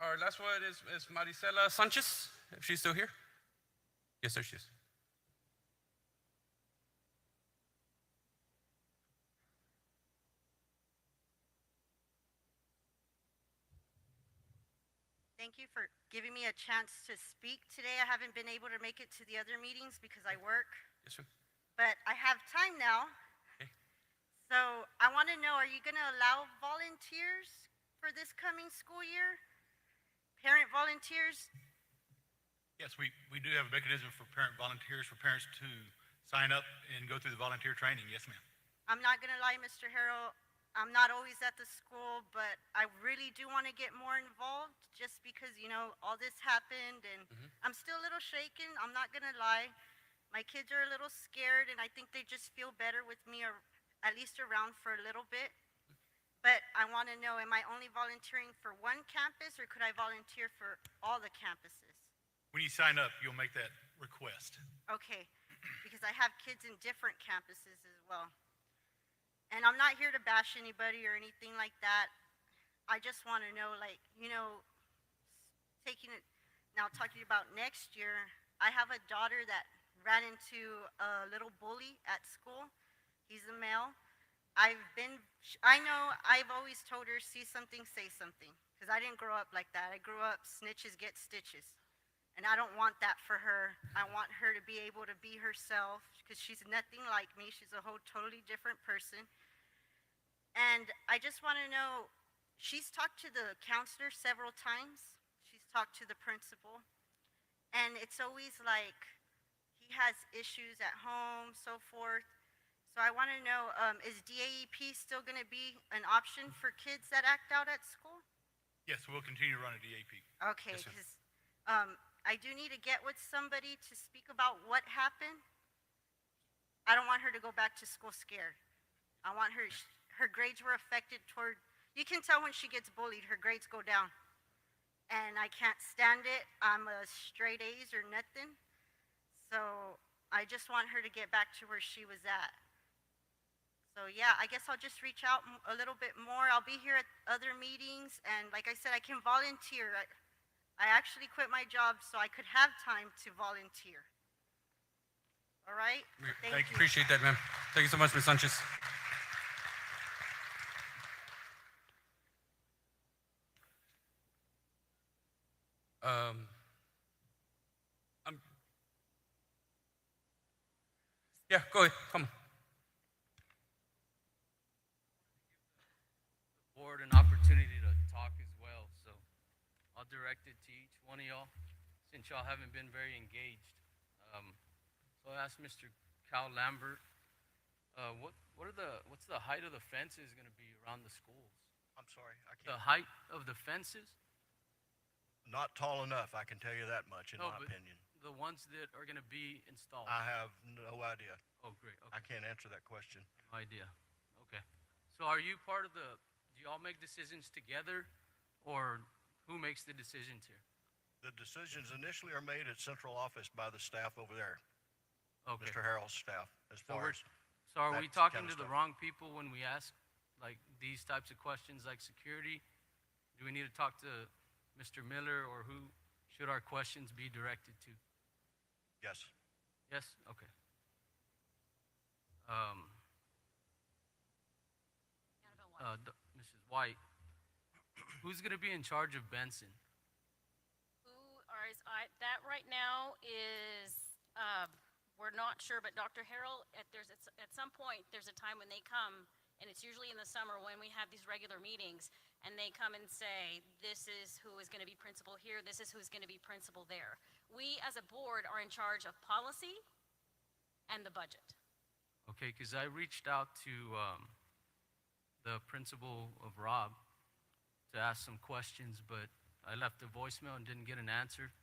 A: Our last one is Maricela Sanchez, if she's still here. Yes, sir, she is.
O: Thank you for giving me a chance to speak today. I haven't been able to make it to the other meetings because I work,
A: Yes, sir.
O: but I have time now.
A: Okay.
O: So I want to know, are you going to allow volunteers for this coming school year? Parent volunteers?
K: Yes, we do have a mechanism for parent volunteers, for parents to sign up and go through the volunteer training. Yes, ma'am.
O: I'm not going to lie, Mr. Harrell, I'm not always at the school, but I really do want to get more involved just because, you know, all this happened and I'm still a little shaken. I'm not going to lie. My kids are a little scared and I think they just feel better with me, or at least around for a little bit. But I want to know, am I only volunteering for one campus or could I volunteer for all the campuses?
K: When you sign up, you'll make that request.
O: Okay, because I have kids in different campuses as well. And I'm not here to bash anybody or anything like that. I just want to know, like, you know, talking about next year, I have a daughter that ran into a little bully at school. He's a male. I know I've always told her, see something, say something, because I didn't grow up like that. I grew up snitches get stitches. And I don't want that for her. I want her to be able to be herself, because she's nothing like me. She's a whole totally different person. And I just want to know, she's talked to the counselor several times. She's talked to the principal. And it's always like he has issues at home, so forth. So I want to know, is DAEP still going to be an option for kids that act out at school?
K: Yes, we'll continue to run a DAP.
O: Okay,
K: Yes, sir.
O: because I do need to get with somebody to speak about what happened. I don't want her to go back to school scared. I want her grades were affected toward, you can tell when she gets bullied, her grades go down. And I can't stand it. I'm a straight A's or nothing. So I just want her to get back to where she was at. So yeah, I guess I'll just reach out a little bit more. I'll be here at other meetings. And like I said, I can volunteer. I actually quit my job so I could have time to volunteer. All right? Thank you.
A: Appreciate that, ma'am. Thank you so much, Ms. Sanchez. Yeah, go ahead. Come on.
P: Board an opportunity to talk as well, so I'll direct it to each one of y'all, since y'all haven't been very engaged. So I asked Mr. Cal Lambert, what's the height of the fences going to be around the schools?
Q: I'm sorry, I
P: The
Q: can't.
P: height of the fences?
Q: Not tall enough, I can tell you that much, in
P: No,
Q: my
P: but-
Q: opinion.
P: the ones that are gonna be installed?
Q: I have no idea.
P: Oh, great,
Q: I
P: okay,
Q: can't answer that question.
P: no idea, okay. So are you part of do y'all make decisions together, or who makes the decisions here?
Q: The decisions initially are made at central office by the staff over there,
P: Okay.
Q: Mr. Harrell's staff, as
P: So
Q: far
P: we're,
Q: as.
P: so are we
Q: that
P: talking
Q: kind
P: to
Q: of
P: the
Q: stuff.
P: wrong people when we ask, like, these types of questions, like security? Do we need to talk to Mr. Miller, or who should our questions be directed to?
Q: Yes.
P: Yes, okay. Mrs. White, who's gonna be in charge of Benson?
G: That right now is, we're not sure, but Dr. Harrell, at some point, there's a time when they come, and it's usually in the summer when we have these regular meetings, and they come and say, this is who is gonna be principal here, this is who's gonna be principal there. We, as a board, are in charge of policy and the budget.
P: Okay, because I reached out to the principal of Robb to ask some questions, but I left a voicemail and didn't get an answer.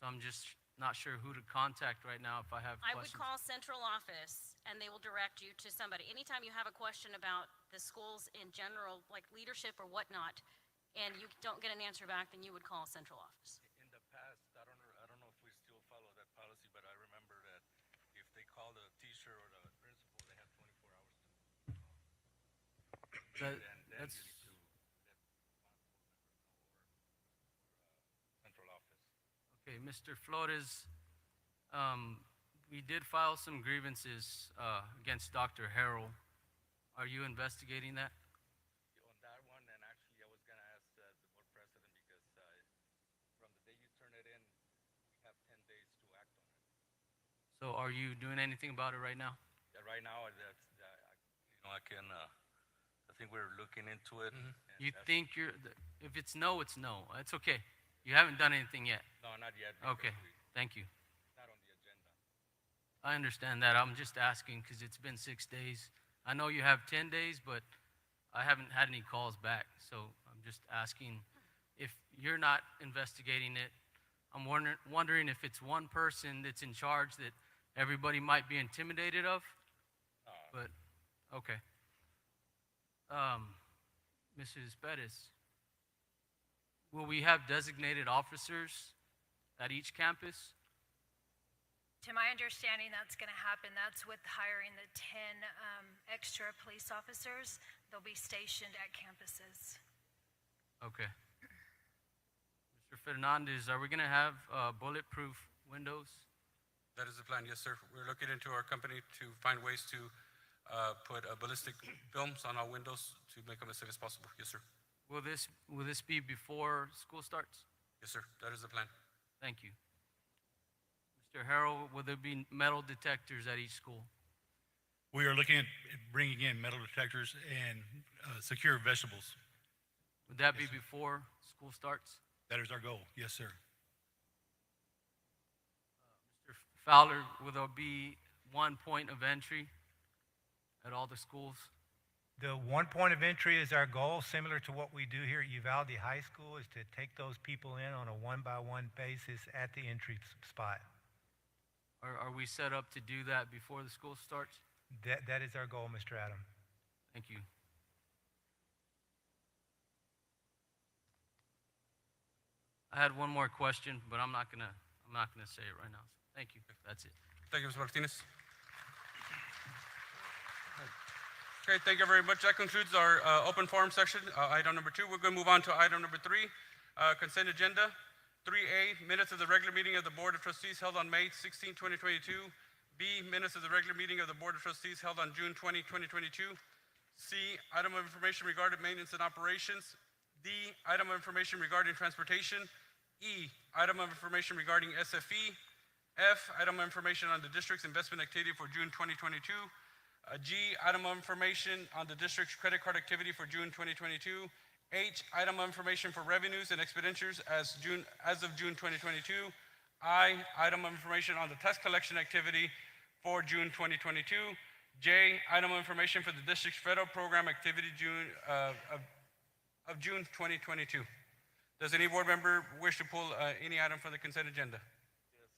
P: So I'm just not sure who to contact right now if I have
G: I would
P: questions.
G: call central office, and they will direct you to somebody. Anytime you have a question about the schools in general, like leadership or whatnot, and you don't get an answer back, then you would call central office.
R: In the past, I don't know if we still follow that policy, but I remember that if they call the teacher or the principal, they have 24 hours to.
P: That-
R: Then
P: that's-
R: you need to let central office.
P: Okay, Mr. Flores, we did file some grievances against Dr. Harrell. Are you investigating that?
R: On that one, and actually, I was gonna ask the board president because from the day you turn it in, we have 10 days to act on it.
P: So are you doing anything about it right now?
R: Yeah, right now, I can. I think we're looking into it. and
P: You
R: that's-
P: think if it's no, it's no. It's okay. You haven't done anything yet.
R: No, not yet. because
P: Okay, thank you.
R: It's not on the agenda.
P: I understand that. I'm just asking because it's been 6 days. I know you have 10 days, but I haven't had any calls back. So I'm just asking if you're not investigating it. I'm wondering if it's one person that's in charge that everybody might be intimidated of. But, okay. Mrs. Pettis, will we have designated officers at each campus?
S: To my understanding, that's going to happen. That's with hiring the 10 extra police officers. They'll be stationed at campuses.
P: Okay. Mr. Fernandez, are we going to have bulletproof windows?
A: That is the plan, yes, sir. We're looking into our company to find ways to put ballistic films on our windows to make them as safe as possible. Yes, sir.
P: Will this be before school starts?
A: Yes, sir. That is the plan.
P: Thank you. Mr. Harrell, will there be metal detectors at each school?
K: We are looking at bringing in metal detectors and secure vegetables.
P: Would that be
K: Yes, sir.
P: before school starts?
K: That is our goal. Yes, sir.
P: Mr. Fowler, will there be one point of entry at all the schools?
T: The one point of entry is our goal, similar to what we do here at Uvalde High School, is to take those people in on a one-by-one basis at the entry spot.
P: Are we set up to do that before the school starts?
T: That is our goal, Mr. Adam.
P: Thank you. I had one more question, but I'm not gonna say it right now. Thank you. That's it.
A: Thank you, Mr. Martinez. Okay, thank you very much. That concludes our open forum section, item number 2. We're going to move on to item number 3, consent agenda. 3A, minutes of the regular meeting of the Board of Trustees held on May 16, 2022. B, minutes of the regular meeting of the Board of Trustees held on June 20, 2022. C, item of information regarding maintenance and operations. D, item of information regarding transportation. E, item of information regarding SFE. F, item of information on the district's investment activity for June 2022. G, item of information on the district's credit card activity for June 2022. H, item of information for revenues and expenditures as of June 2022. I, item of information on the tax collection activity for June 2022. J, item of information for the district's federal program activity of June 2022. Does any board member wish to pull any item from the consent agenda?
R: Yes,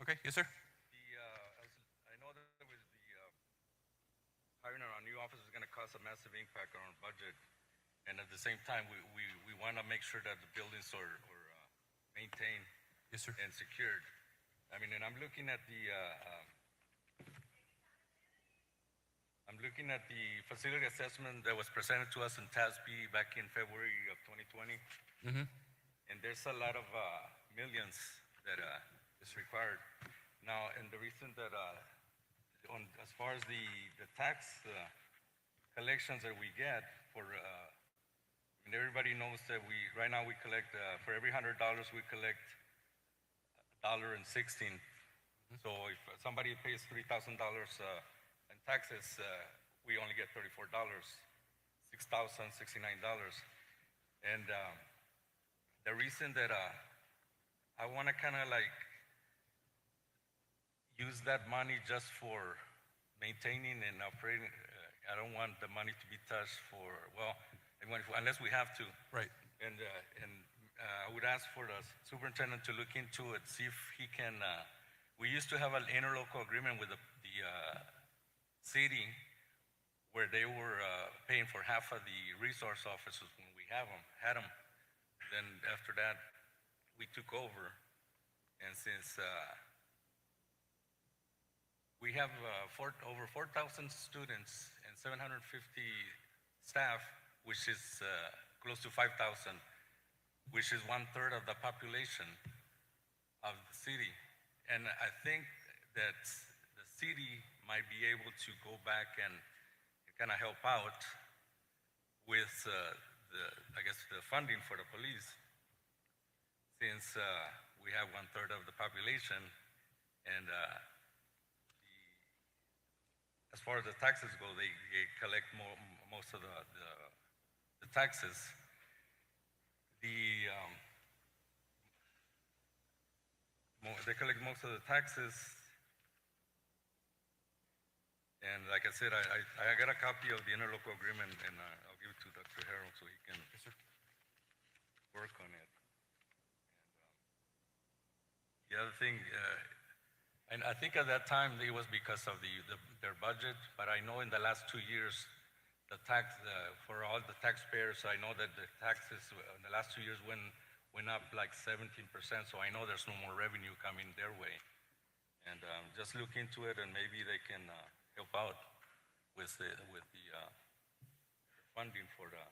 A: Okay, yes, sir?
R: I know that with the hiring our new officer is going to cause a massive impact on our budget. And at the same time, we want to make sure that the buildings are maintained
A: Yes, sir.
R: and secured. I mean, and I'm looking at the facility assessment that was presented to us in TASB back in February of 2020.
A: Mm-hmm.
R: And there's a lot of millions that is required. Now, and the reason that as far as the tax collections that we get for, and everybody knows that right now we collect, for every $100 we collect $1.16. So if somebody pays $3,000 in taxes, we only get $34, $6,069. And the reason that I want to kind of like use that money just for maintaining and operating, I don't want the money to be touched for, well, unless we have to.
A: Right.
R: And I would ask for the superintendent to look into it, see if he can, we used to have an interlocal agreement with the city where they were paying for half of the resource officers when we had them. Then after that, we took over. And since we have over 4,000 students and 750 staff, which is close to 5,000, which is 1/3 of the population of the city. And I think that the city might be able to go back and kind of help out with the funding for the police, since we have 1/3 of the population, and as far as the taxes go, they collect most of the taxes. They collect most of the taxes, and like I said, I got a copy of the interlocal agreement, and I'll give it to Dr. Harold so he can work on it. And the other thing, and I think at that time it was because of their budget, but I know in the last 2 years, the tax for all the taxpayers, I know that the taxes in the last 2 years went up like 17%, so I know there's no more revenue coming their way. And just look into it, and maybe they can help out with the funding for the.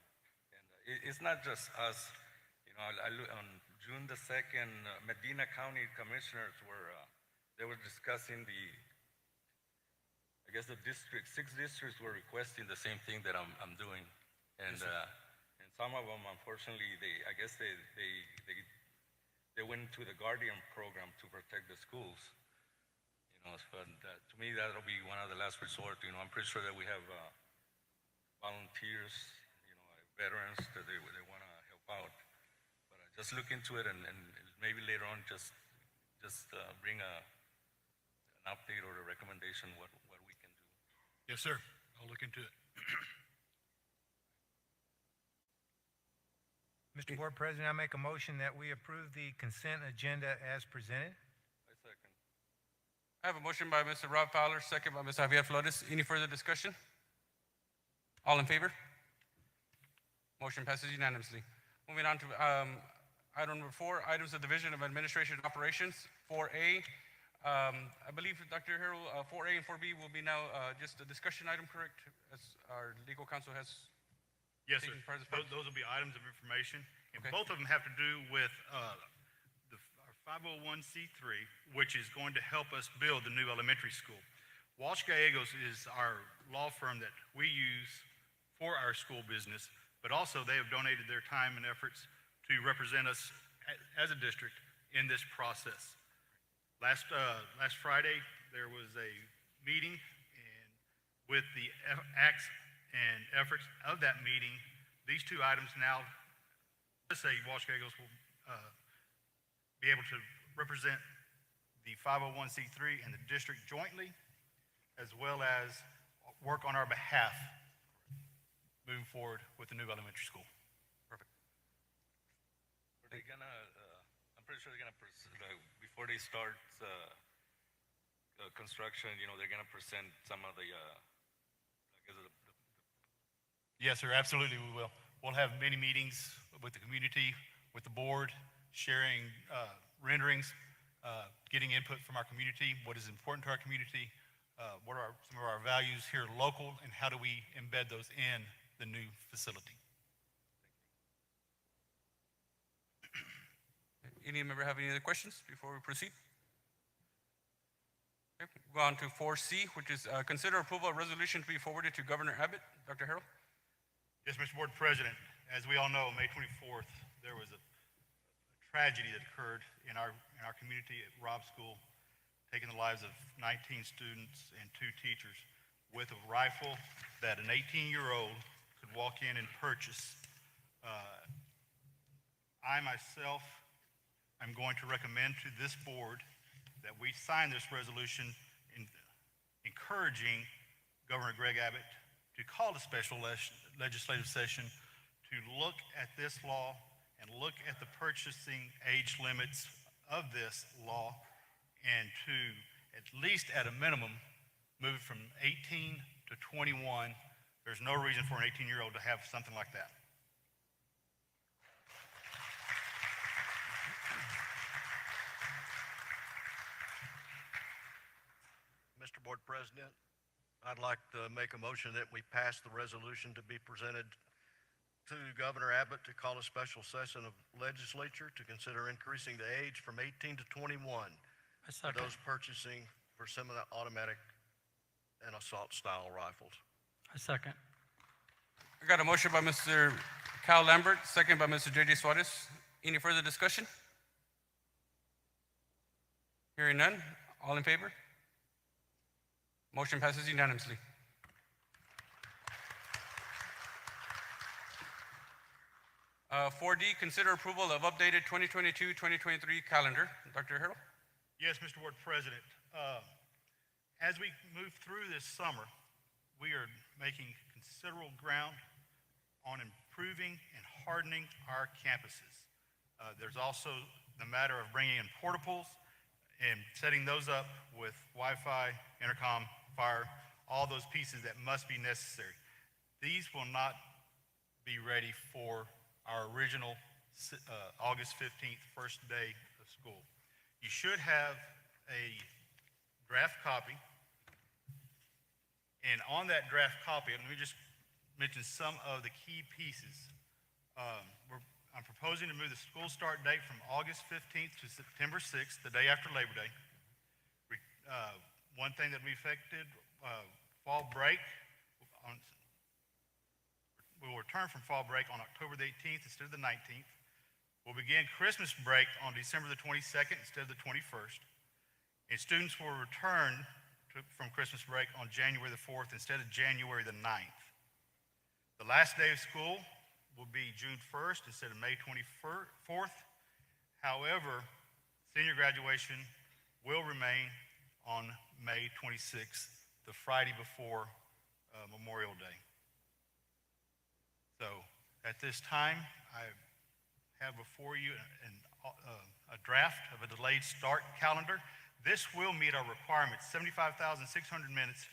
R: And it's not just us. You know, on June the 2nd, Medina County commissioners they were discussing I guess the 6 districts were requesting the same thing that I'm doing, and some of them, unfortunately, I guess they went into the Guardian program to protect the schools. You know, but to me, that'll be one of the last resort. You know, I'm pretty sure that we have volunteers, you know, veterans that they want to help out. But just look into it, and maybe later on, just bring an update or a recommendation what we can do.
K: Yes, sir. I'll look into it.
T: Mr. Board President, I make a motion that we approve the consent agenda as presented.
R: I second.
A: I have a motion by Mr. Rob Fowler, second by Mr. Javier Flores. Any further discussion? All in favor? Motion passes unanimously. Moving on to item number 4, items of Division of Administration and Operations. 4A, I believe, Dr. Harold, 4A and 4B will be now just a discussion item, correct? As our legal counsel has.
C: Yes, sir. Those will be items of information, and
A: Okay.
C: both of them have to do with our 501c3, which is going to help us build the new elementary school. Walsh Gallegos is our law firm that we use for our school business, but also they have donated their time and efforts to represent us as a district in this process. Last Friday, there was a meeting, and with the acts and efforts of that meeting, these 2 items now, let's say Walsh Gallegos will be able to represent the 501c3 and the district jointly, as well as work on our behalf moving forward with the new elementary school.
A: Perfect.
R: Are they gonna, I'm pretty sure they're gonna, before they start the construction, they're gonna present some of the, I guess,
K: Yes, sir, absolutely, we will. We'll have many meetings with the community, with the board, sharing renderings, getting input from our community, what is important to our community, what are some of our values here local, and how do we embed those in the new facility.
A: Any member have any other questions before we proceed? Okay, go on to 4C, which is consider approval of resolution to be forwarded to Governor Abbott. Dr. Harrell?
C: Yes, Mr. Board President, as we all know, May 24th, there was a tragedy that occurred in our community at Robb School, taking the lives of 19 students and 2 teachers with a rifle that an 18-year-old could walk in and purchase. I myself am going to recommend to this board that we sign this resolution encouraging Governor Greg Abbott to call a special legislative session to look at this law and look at the purchasing age limits of this law, and to, at least at a minimum, move it from 18 to 21. There's no reason for an 18-year-old to have something like that.
Q: Mr. Board President, I'd like to make a motion that we pass the resolution to be presented to Governor Abbott to call a special session of legislature to consider increasing the age from 18 to 21 for those purchasing for semi-automatic and assault-style rifles.
D: I second.
A: I got a motion by Mr. Cal Lambert, second by Mr. J.J. Suarez. Any further discussion? Hearing none, all in favor? Motion passes unanimously. 4D, consider approval of updated 2022-2023 calendar. Dr. Harrell?
C: Yes, Mr. Board President. As we move through this summer, we are making considerable ground on improving and hardening our campuses. There's also the matter of bringing in portables and setting those up with Wi-Fi, intercom, fire, all those pieces that must be necessary. These will not be ready for our original August 15th, first day of school. You should have a draft copy, and on that draft copy, let me just mention some of the key pieces. I'm proposing to move the school start date from August 15th to September 6th, the day after Labor Day. One thing that we affected, fall break, we will return from fall break on October the 18th instead of the 19th. We'll begin Christmas break on December the 22nd instead of the 21st. And students will return from Christmas break on January the 4th instead of January the 9th. The last day of school will be June 1st instead of May 24th. However, senior graduation will remain on May 26th, the Friday before Memorial Day. So at this time, I have before you a draft of a delayed start calendar. This will meet our requirements, 75,600 minutes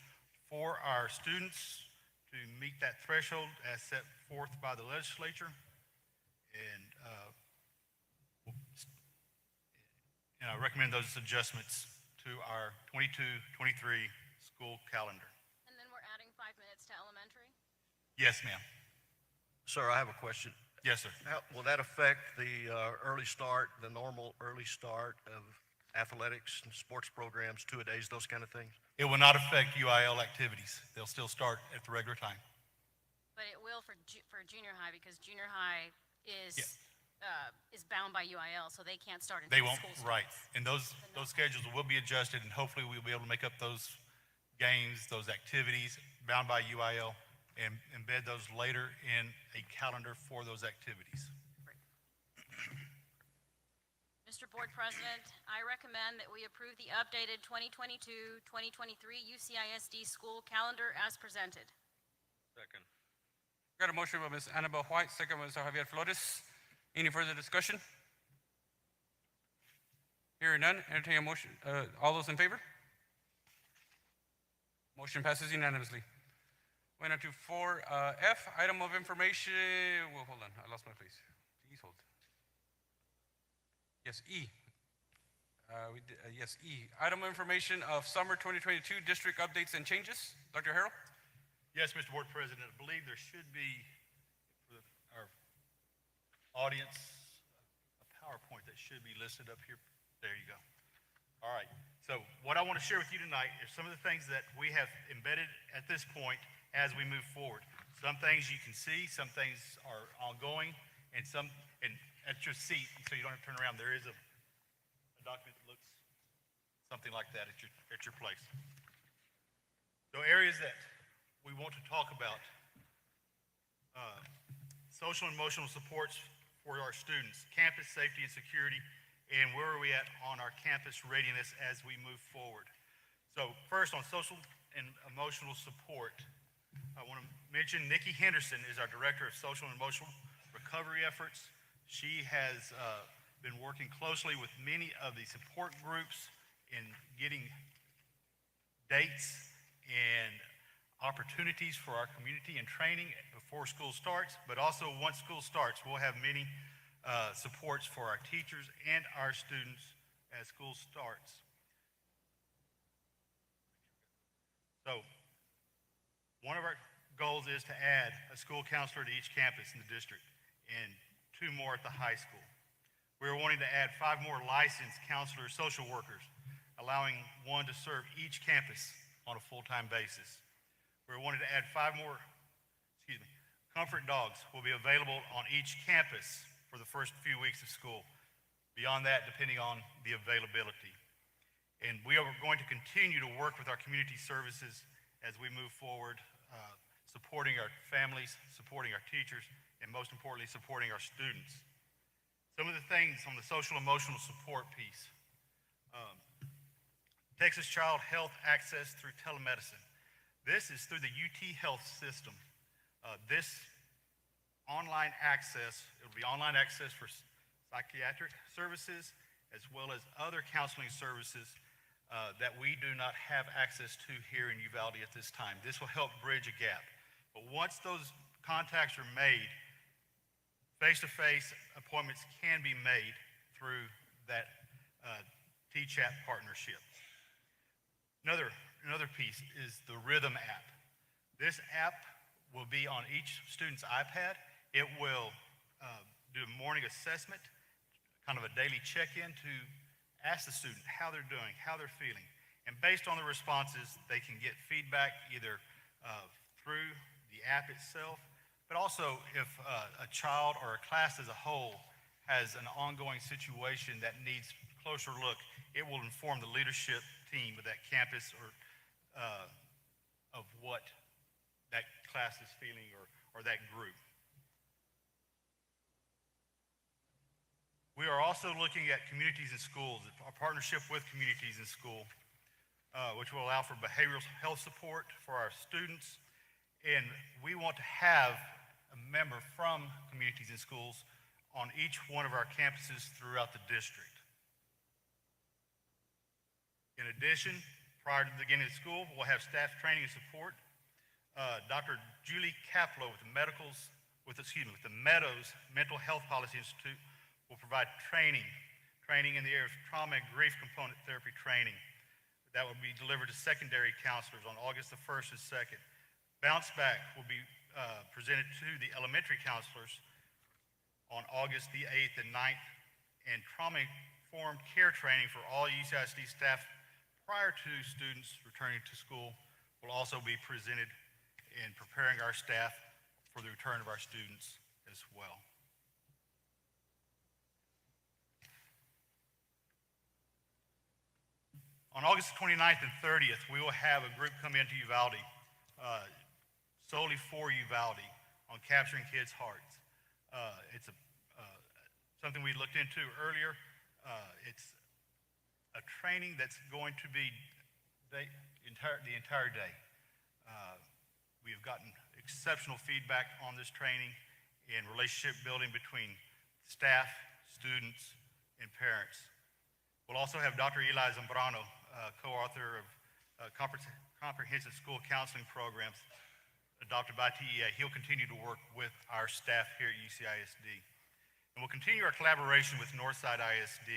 C: for our students to meet that threshold as set forth by the legislature. And I recommend those adjustments to our 22-23 school calendar.
G: And then we're adding 5 minutes to elementary?
C: Yes, ma'am.
Q: Sir, I have a question.
C: Yes, sir.
Q: Will that affect the early start, the normal early start of athletics and sports programs, two-a-days, those kind of things?
C: It will not affect UIL activities. They'll still start at the regular time.
G: But it will for junior high, because junior high is bound by UIL, so they can't start until
C: They
G: the
C: won't,
G: school starts.
C: right. And those schedules will be adjusted, and hopefully we'll be able to make up those games, those activities bound by UIL, and embed those later in a calendar for those activities.
G: Mr. Board President, I recommend that we approve the updated 2022-2023 UCISD school calendar as presented.
R: Second.
A: Got a motion by Ms. Annabelle White, second by Mr. Javier Flores. Any further discussion? Hearing none, entertain a motion. All those in favor? Motion passes unanimously. Going on to 4F, item of information, well, hold on, I lost my place. Please hold. Yes, E. Yes, E. Item of information of summer 2022 district updates and changes. Dr. Harrell?
C: Yes, Mr. Board President, I believe there should be, for our audience, a PowerPoint that should be listed up here. There you go. All right, so what I want to share with you tonight are some of the things that we have embedded at this point as we move forward. Some things you can see, some things are ongoing, and at your seat, so you don't have to turn around, there is a document that looks something like that at your place. So areas that we want to talk about, social and emotional supports for our students, campus safety and security, and where are we at on our campus readiness as we move forward. So first, on social and emotional support, I want to mention Nikki Henderson is our Director of Social and Emotional Recovery Efforts. She has been working closely with many of the support groups in getting dates and opportunities for our community and training before school starts, but also once school starts, we'll have many supports for our teachers and our students as school starts. So, one of our goals is to add a school counselor to each campus in the district and 2 more at the high school. We're wanting to add 5 more licensed counselors, social workers, allowing 1 to serve each campus on a full-time basis. We're wanting to add 5 more, comfort dogs will be available on each campus for the first few weeks of school. Beyond that, depending on the availability. And we are going to continue to work with our community services as we move forward, supporting our families, supporting our teachers, and most importantly, supporting our students. Some of the things on the social emotional support piece. Texas Child Health Access through telemedicine. This is through the UT Health system. This online access, it will be online access for psychiatric services as well as other counseling services that we do not have access to here in Uvalde at this time. This will help bridge a gap. But once those contacts are made, face-to-face appointments can be made through that T-Chat partnership. Another piece is the Rhythm app. This app will be on each student's iPad. It will do a morning assessment, kind of a daily check-in to ask the student how they're doing, how they're feeling. And based on the responses, they can get feedback either through the app itself, but also if a child or a class as a whole has an ongoing situation that needs a closer look, it will inform the leadership team of that campus or of what that class is feeling or that group. We are also looking at communities in schools, a partnership with communities in school, which will allow for behavioral health support for our students. And we want to have a member from communities in schools on each one of our campuses throughout the district. In addition, prior to the beginning of school, we'll have staff training and support. Dr. Julie Kaplow with the Meadows Mental Health Policy Institute will provide training in the area of trauma and grief component therapy training. That will be delivered to secondary counselors on August the 1st and 2nd. Bounce Back will be presented to the elementary counselors on August the 8th and 9th, and trauma-informed care training for all UCISD staff prior to students returning to school will also be presented in preparing our staff for the return of our students as well. On August 29th and 30th, we will have a group come into Uvalde, solely for Uvalde, on capturing kids' hearts. It's something we looked into earlier. It's a training that's going to be the entire day. We have gotten exceptional feedback on this training and relationship building between staff, students, and parents. We'll also have Dr. Eli Zambrano, co-author of comprehensive school counseling programs adopted by TEA. He'll continue to work with our staff here at UCISD. And we'll continue our collaboration with Northside ISD.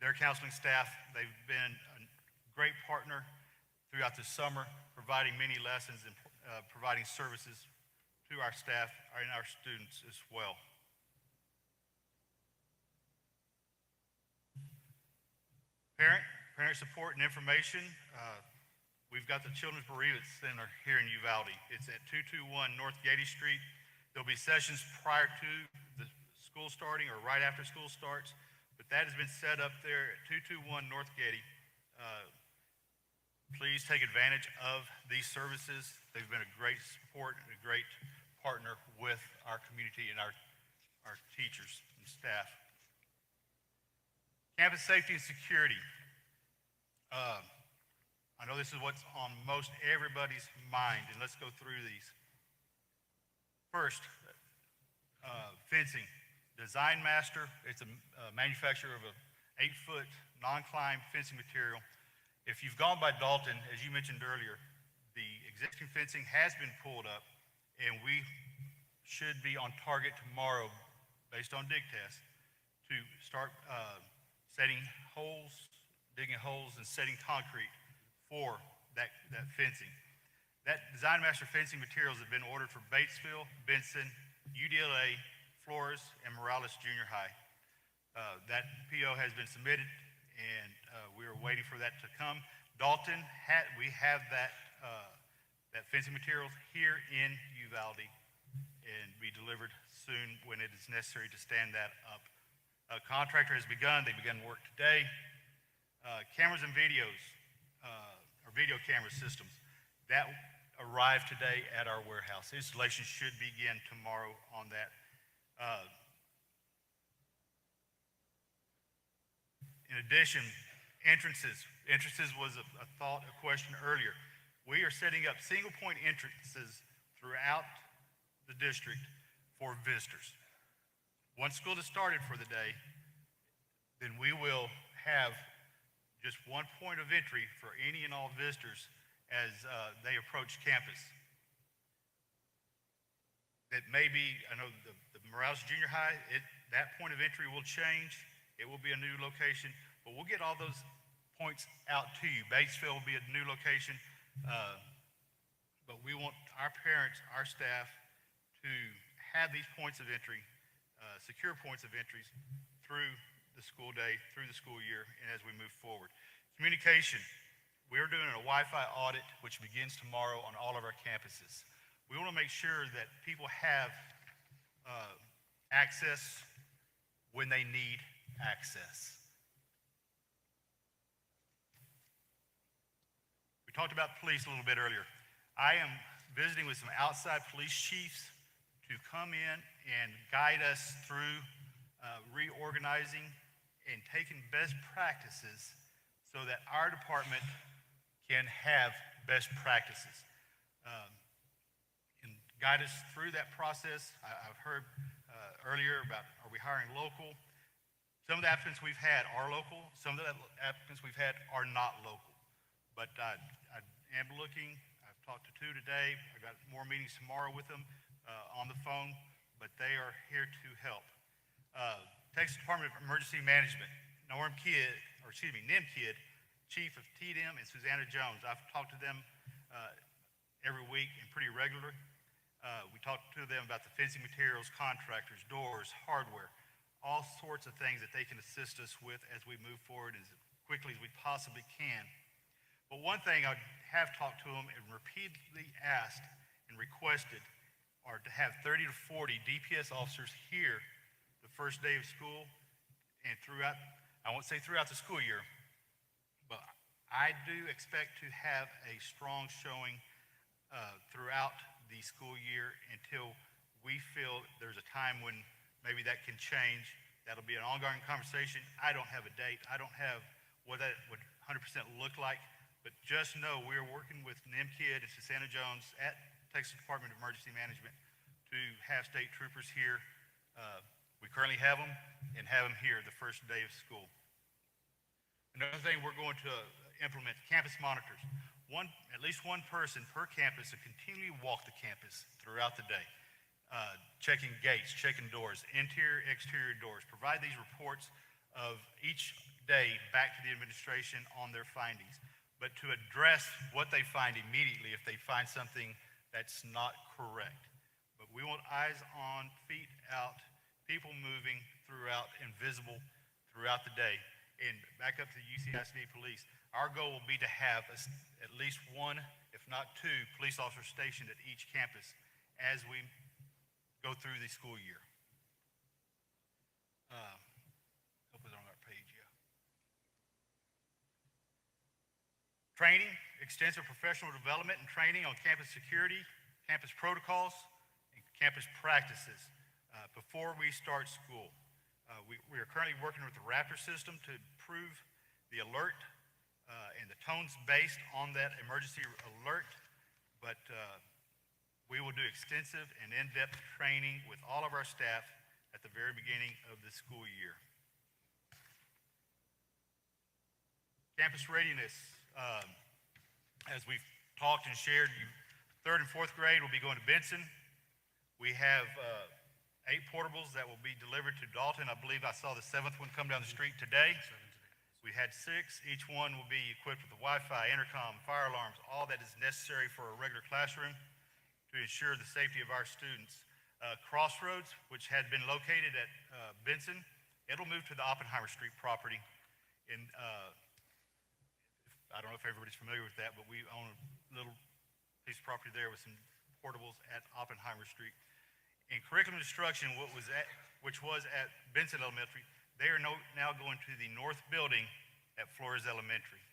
C: Their counseling staff, they've been a great partner throughout the summer, providing many lessons and providing services to our staff and our students as well. Parent support and information. We've got the Children's Bereavement Center here in Uvalde. It's at 221 North Gady Street. There'll be sessions prior to the school starting or right after school starts, but that has been set up there at 221 North Gady. Please take advantage of these services. They've been a great support and a great partner with our community and our teachers and staff. Campus safety and security. I know this is what's on most everybody's mind, and let's go through these. First, fencing. Design Master, it's a manufacturer of an 8-foot non-climb fencing material. If you've gone by Dalton, as you mentioned earlier, the existing fencing has been pulled up, and we should be on target tomorrow, based on dig tests, to start setting holes, digging holes, and setting concrete for that fencing. That Design Master fencing materials have been ordered for Batesville, Benson, UDLA, Flores, and Morales Junior High. That PO has been submitted, and we are waiting for that to come. Dalton, we have that fencing materials here in Uvalde, and be delivered soon when it is necessary to stand that up. A contractor has begun. They began work today. Cameras and videos, or video camera systems, that arrived today at our warehouse. Installation should begin tomorrow on that. In addition, entrances. Entrances was a question earlier. We are setting up single point entrances throughout the district for visitors. Once school has started for the day, then we will have just one point of entry for any and all visitors as they approach campus. That may be, I know the Morales Junior High, that point of entry will change. It will be a new location, but we'll get all those points out to you. Batesville will be a new location, but we want our parents, our staff, to have these points of entry, secure points of entries through the school day, through the school year, and as we move forward. Communication. We're doing a Wi-Fi audit, which begins tomorrow on all of our campuses. We want to make sure that people have access when they need access. We talked about police a little bit earlier. I am visiting with some outside police chiefs to come in and guide us through reorganizing and taking best practices so that our department can have best practices. And guide us through that process. I've heard earlier about, are we hiring local? Some of the applicants we've had are local. Some of the applicants we've had are not local. But I am looking. I've talked to 2 today. I got more meetings tomorrow with them on the phone, but they are here to help. Texas Department of Emergency Management, NIM Kidd, Chief of TDM, and Susanna Jones. I've talked to them every week and pretty regularly. We talked to them about the fencing materials, contractors, doors, hardware, all sorts of things that they can assist us with as we move forward as quickly as we possibly can. But one thing I have talked to them and repeatedly asked and requested are to have 30 to 40 DPS officers here the first day of school and throughout, I won't say throughout the school year, but I do expect to have a strong showing throughout the school year until we feel there's a time when maybe that can change. That'll be an ongoing conversation. I don't have a date. I don't have what that would 100% look like, but just know we're working with NIM Kidd and Susanna Jones at Texas Department of Emergency Management to have state troopers here. We currently have them and have them here the first day of school. Another thing we're going to implement, campus monitors. at least one person per campus to continually walk the campus throughout the day, checking gates, checking doors, interior, exterior doors. Provide these reports of each day back to the administration on their findings, but to address what they find immediately if they find something that's not correct. But we want eyes on, feet out, people moving throughout and visible throughout the day. And back up to the UCISD police, our goal will be to have at least one, if not two, police officers stationed at each campus as we go through the school year. Hope it's on our page, yeah. Training, extensive professional development and training on campus security, campus protocols, and campus practices before we start school. We are currently working with the Raptor system to improve the alert and the tones based on that emergency alert, but we will do extensive and in-depth training with all of our staff at the very beginning of the school year. Campus readiness, as we've talked and shared, third and fourth grade will be going to Benson. We have 8 portables that will be delivered to Dalton. I believe I saw the 7th one come down the street today. We had 6. Each one will be equipped with the Wi-Fi, intercom, fire alarms, all that is necessary for a regular classroom to ensure the safety of our students. Crossroads, which had been located at Benson, it'll move to the Oppenheimer Street property. And I don't know if everybody's familiar with that, but we own a little piece of property there with some portables at Oppenheimer Street. In curriculum instruction, which was at Benson Elementary, they are now going to the north building at Flores Elementary.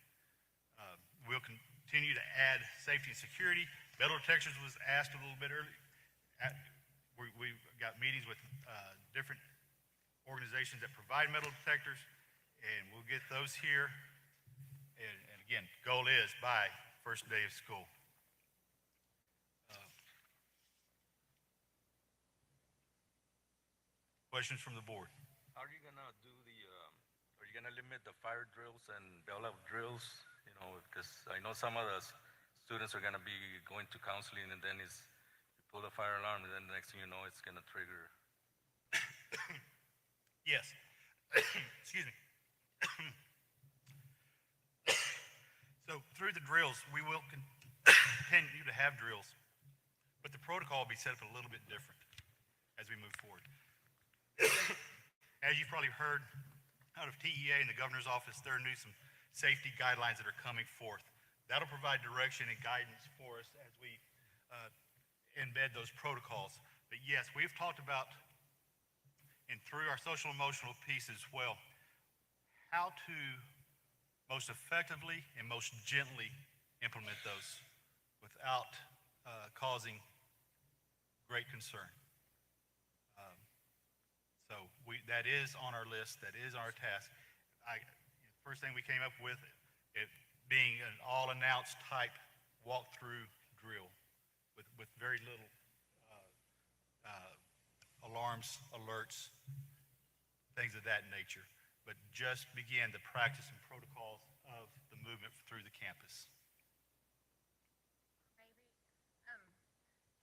C: We'll continue to add safety and security. Metal detectors was asked a little bit earlier. We've got meetings with different organizations that provide metal detectors, and we'll get those here. And again, goal is by first day of school. Questions from the board?
R: How are you gonna do are you gonna limit the fire drills and bailout drills? You know, because I know some of the students are gonna be going to counseling, and then you pull the fire alarm, and then the next thing you know, it's gonna trigger.
C: Yes. Excuse me. So through the drills, we will continue to have drills, but the protocol will be set up a little bit different as we move forward. As you've probably heard out of TEA and the governor's office, there are some safety guidelines that are coming forth. That'll provide direction and guidance for us as we embed those protocols. But yes, we've talked about, and through our social emotional piece as well, how to most effectively and most gently implement those without causing great concern. So that is on our list, that is our task. First thing we came up with, it being an all-announced type walkthrough drill with very little alarms, alerts, things of that nature, but just begin the practice and protocols of the movement through the campus.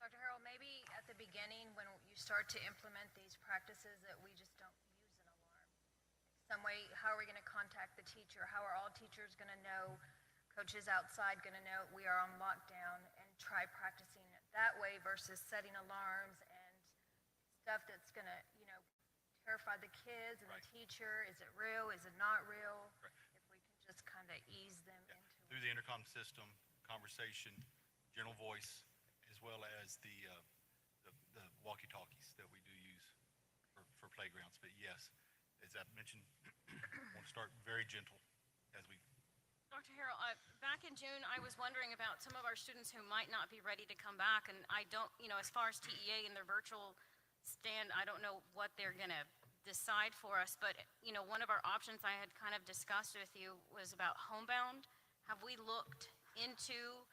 S: Dr. Harrell, maybe at the beginning when you start to implement these practices that we just don't use an alarm. Some way, how are we going to contact the teacher? How are all teachers going to know? Coaches outside going to know we are on lockdown, and try practicing it that way versus setting alarms and stuff that's going to, terrify the kids and the teacher. Is it real? Is it not real? If we can just kind of ease them into it.
C: Through the intercom system, conversation, general voice, as well as the walkie-talkies that we do use for playgrounds. But yes, as I mentioned, I want to start very gentle as we.
G: Dr. Harrell, back in June, I was wondering about some of our students who might not be ready to come back, and I don't, as far as TEA and their virtual stand, I don't know what they're going to decide for us, but, one of our options I had kind of discussed with you was about homebound. Have we looked into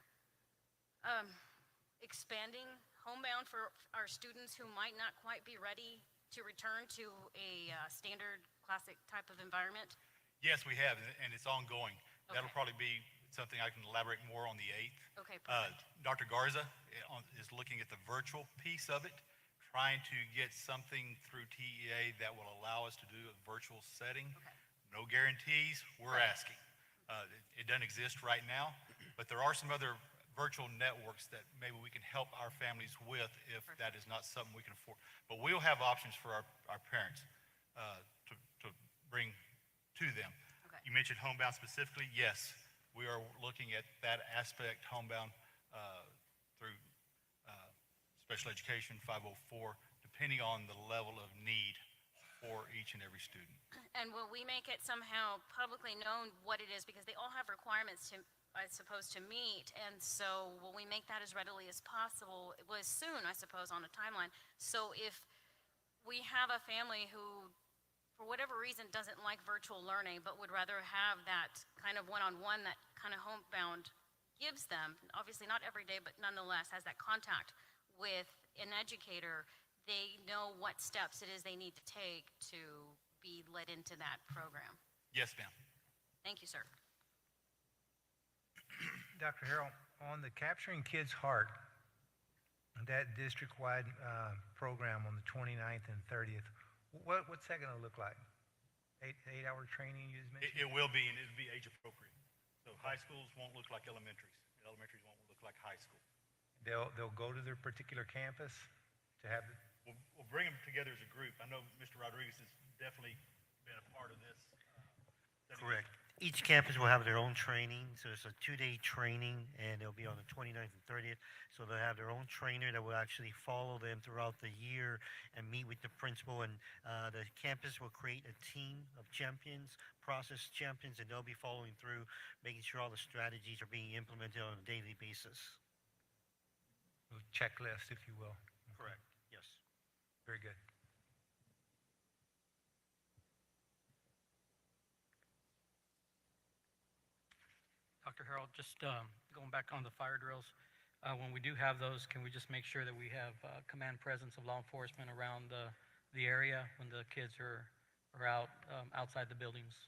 G: expanding homebound for our students who might not quite be ready to return to a standard classic type of environment?
C: Yes, we have, and it's ongoing.
G: Okay.
C: That'll probably be
K: something I can elaborate more on the 8th.
G: Okay, perfect.
K: Dr. Garza is looking at the virtual piece of it, trying to get something through TEA that will allow us to do a virtual setting.
G: Okay.
K: No guarantees, we're asking. It doesn't exist right now, but there are some other virtual networks that maybe we can help our families with if that is not something we can afford. But we'll have options for our parents to bring to them.
G: Okay.
K: You mentioned homebound specifically. Yes, we are looking at that aspect, homebound through special education 504, depending on the level of need for each and every student.
G: And will we make it somehow publicly known what it is? Because they all have requirements to, I suppose, to meet. And so will we make that as readily as possible? It was soon, I suppose, on a timeline. So if we have a family who, for whatever reason, doesn't like virtual learning, but would rather have that kind of one-on-one that kind of homebound gives them, obviously not every day, but nonetheless has that contact with an educator, they know what steps it is they need to take to be led into that program.
K: Yes, ma'am.
G: Thank you, sir.
T: Dr. Harrell, on the Capturing Kids' Heart, that district-wide program on the 29th and 30th, what's that going to look like? Eight-hour training you just mentioned?
K: It will be, and it'll be age appropriate. So high schools won't look like elementaries. Elementaries won't look like high school.
T: They'll go to their particular campus to have it?
K: We'll bring them together as a group. I know Mr. Rodriguez has definitely been a part of this.
U: Correct. Each campus will have their own training, so it's a 2-day training, and it'll be on the 29th and 30th. So they'll have their own trainer that will actually follow them throughout the year and meet with the principal. And the campus will create a team of champions, process champions, and they'll be following through, making sure all the strategies are being implemented on a daily basis.
T: A checklist, if you will.
U: Correct. Yes.
T: Very good.
D: Dr. Harold, just going back on the fire drills, when we do have those, can we just make sure that we have command presence of law enforcement around the area when the kids are out outside the buildings?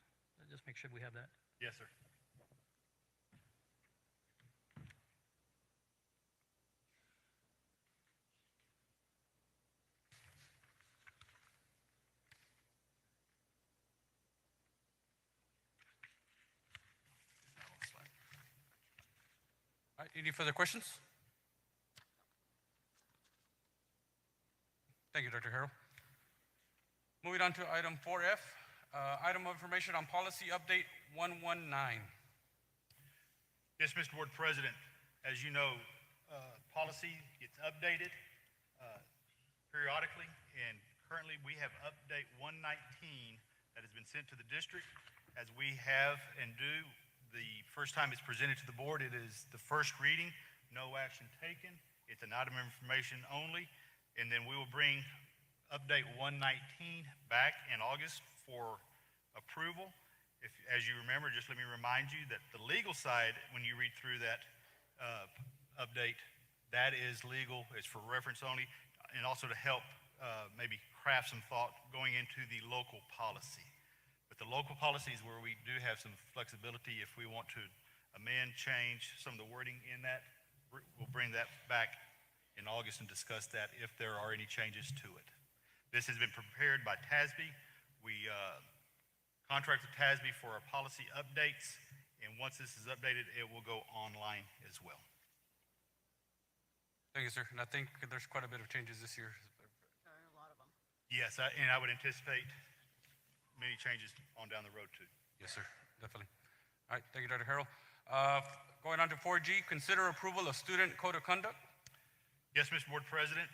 D: Just make sure we have that.
K: Yes, sir.
A: All right, any further questions? Thank you, Dr. Harrell. Moving on to item 4F, item of information on policy update 119.
K: Yes, Mr. Board President, as you know, policy gets updated periodically, and currently we have update 119 that has been sent to the district. As we have and do, the first time it's presented to the board, it is the first reading, no action taken. It's an item of information only, and then we will bring update 119 back in August for approval. As you remember, just let me remind you that the legal side, when you read through that update, that is legal, it's for reference only, and also to help maybe craft some thought going into the local policy. But the local policy is where we do have some flexibility if we want to amend, change some of the wording in that. We'll bring that back in August and discuss that if there are any changes to it. This has been prepared by TASB. We contracted TASB for our policy updates, and once this is updated, it will go online as well.
A: Thank you, sir. And I think there's quite a bit of changes this year.
G: A lot of them.
K: Yes, and I would anticipate many changes on down the road too.
A: Yes, sir, definitely. All right, thank you, Dr. Harrell. Going on to 4G, consider approval of student code of conduct.
K: Yes, Mr. Board President,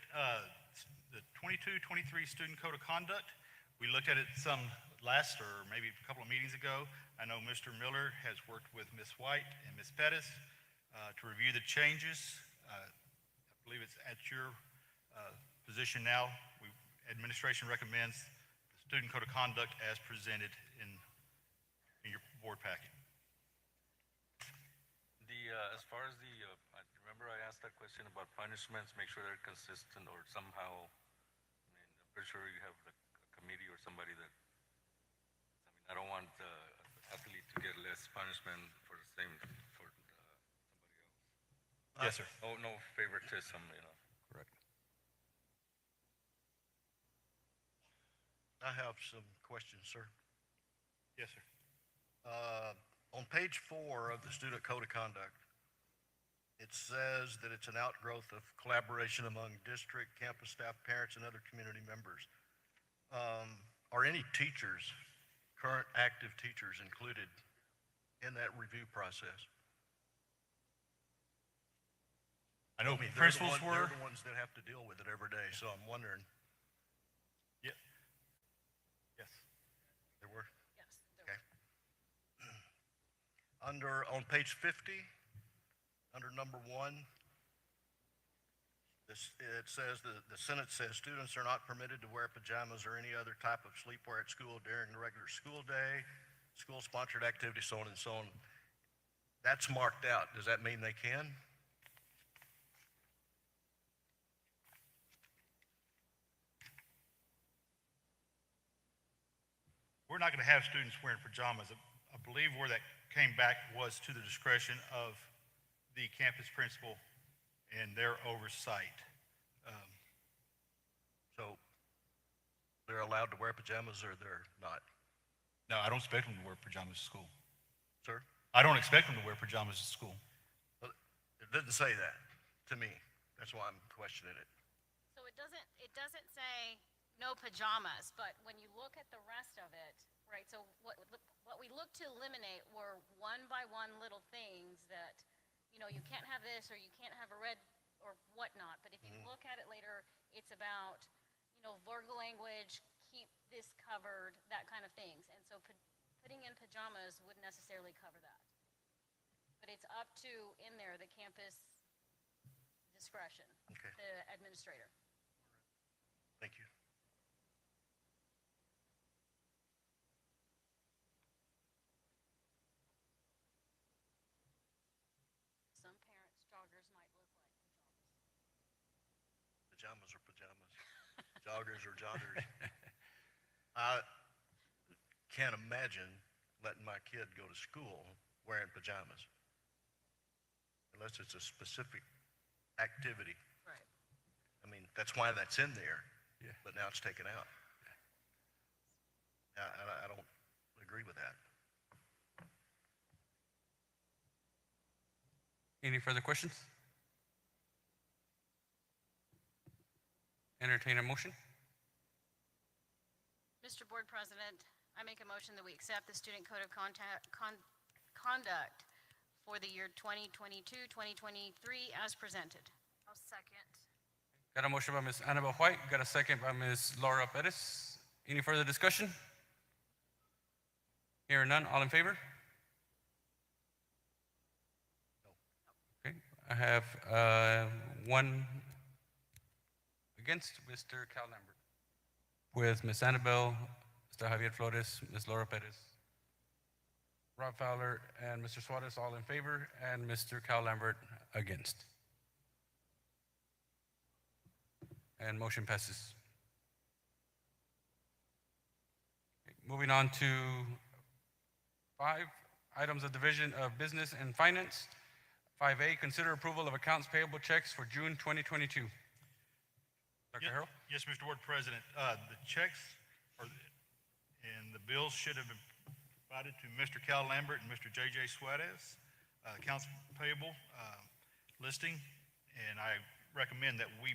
K: the 22-23 student code of conduct, we looked at it some last or maybe a couple of meetings ago. I know Mr. Miller has worked with Ms. White and Ms. Pettis to review the changes. I believe it's at your position now. Administration recommends the student code of conduct as presented in your board packet.
R: As far as I remember I asked that question about punishments, make sure they're consistent or somehow, I'm pretty sure you have a committee or somebody that, I don't want the athlete to get less punishment for the same, for
K: Yes, sir.
R: No favoritism, you know.
Q: Correct. I have some questions, sir.
C: Yes, sir.
Q: On page 4 of the Student Code of Conduct, it says that it's an outgrowth of collaboration among district, campus staff, parents, and other community members. Are any teachers, current active teachers, included in that review process?
K: I know
Q: They're the
K: principals were.
Q: They're the ones that have to deal with it every day, so I'm wondering.
C: Yeah. Yes.
Q: There were?
G: Yes.
Q: Okay. On page 50, under number 1, it says, the sentence says, students are not permitted to wear pajamas or any other type of sleepwear at school during the regular school day, school-sponsored activities, so on and so on. That's marked out. Does that mean they can?
C: We're not going to have students wearing pajamas. I believe where that came back was to the discretion of the campus principal and their oversight.
Q: So they're allowed to wear pajamas or they're not?
K: No, I don't expect them to wear pajamas to school.
Q: Sir?
K: I don't expect them to wear pajamas to school.
Q: Well, it didn't say that to me. That's why I'm questioning it.
G: So it doesn't say no pajamas, but when you look at the rest of it, right, so what we looked to eliminate were one by one little things that, you know, you can't have this or you can't have a red or whatnot, but if you look at it later, it's about, you know, vulgar language, keep this covered, that kind of things. And so putting in pajamas wouldn't necessarily cover that. But it's up to, in there, the campus discretion,
Q: Okay.
G: the administrator.
Q: Thank you.
G: Some parents' joggers might look like
Q: Pajamas are pajamas. Joggers are joggers. I can't imagine letting my kid go to school wearing pajamas. Unless it's a specific activity.
G: Right.
Q: I mean, that's why that's in there.
R: Yeah.
Q: But now it's taken out. I don't agree with that.
A: Any further questions? Entertain a motion?
G: Mr. Board President, I make a motion that we accept the Student Code of Conduct for the year 2022-2023 as presented.
S: I'll second.
A: Got a motion by Ms. Annabelle White, got a second by Ms. Laura Perez. Any further discussion? Hearing none, all in favor? Okay, I have one against, Mr. Cal Lambert. With Ms. Annabelle, Mr. Javier Flores, Ms. Laura Perez. Rob Fowler and Mr. Suarez all in favor, and Mr. Cal Lambert against. And motion passes. Okay, moving on to 5 items of Division of Business and Finance. 5A, consider approval of accounts payable checks for June 2022. Dr. Harrell?
C: Yes, Mr. Board President. The checks and the bills should have been provided to Mr. Cal Lambert and Mr. J.J. Suarez, accounts payable listing, and I recommend that we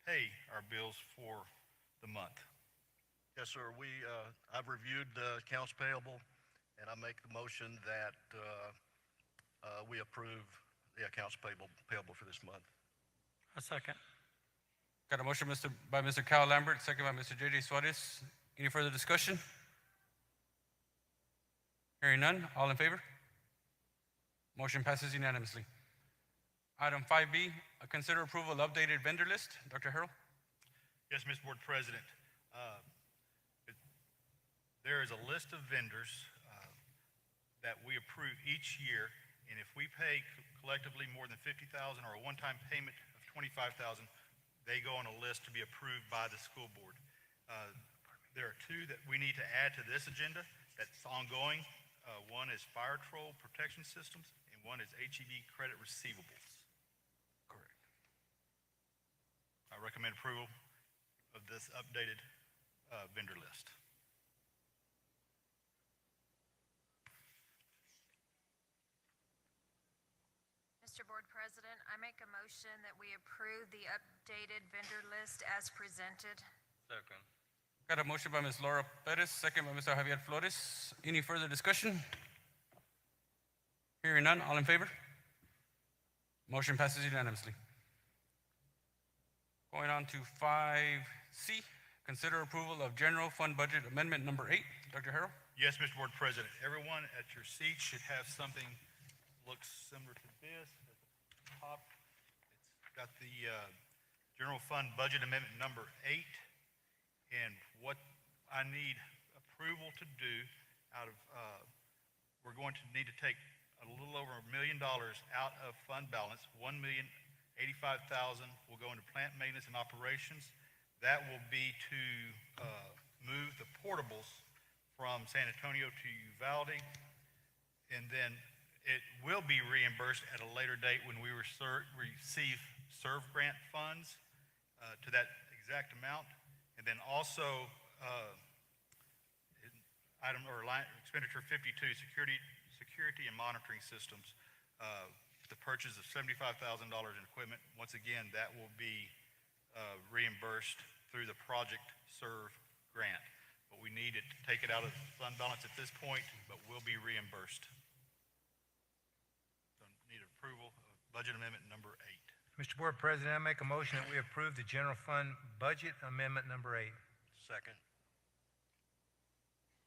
C: pay our bills for the month.
Q: Yes, sir. I've reviewed the accounts payable, and I make the motion that we approve the accounts payable for this month.
D: A second.
A: Got a motion by Mr. Cal Lambert, second by Mr. J.J. Suarez. Any further discussion? Hearing none, all in favor? Motion passes unanimously. Item 5B, consider approval of updated vendor list. Dr. Harrell?
C: Yes, Mr. Board President. There is a list of vendors that we approve each year, and if we pay collectively more than $50,000 or a one-time payment of $25,000, they go on a list to be approved by the school board. There are 2 that we need to add to this agenda that's ongoing. One is Fire Troll Protection Systems, and one is HEB Credit Receivables. I recommend approval of this updated vendor list.
S: Mr. Board President, I make a motion that we approve the updated vendor list as presented.
R: Second.
A: Got a motion by Ms. Laura Perez, second by Mr. Javier Flores. Any further discussion? Hearing none, all in favor? Motion passes unanimously. Going on to 5C, consider approval of general fund budget amendment number 8. Dr. Harrell?
C: Yes, Mr. Board President, everyone at your seat should have something that looks similar to this. At the top, it's got the general fund budget amendment number 8. And what I need approval to do out of, we're going to need to take a little over $1 million out of fund balance. $1,085,000 will go into plant maintenance and operations. That will be to move the portables from San Antonio to Uvalde. And then it will be reimbursed at a later date when we receive SERV grant funds to that exact amount. And then also, item or line expenditure 52, security and monitoring systems, the purchase of $75,000 in equipment. Once again, that will be reimbursed through the Project SERV grant. But we need it to take it out of fund balance at this point, but will be reimbursed. So need approval of budget amendment number 8.
T: Mr. Board President, I make a motion that we approve the general fund budget amendment number 8.
Q: Second.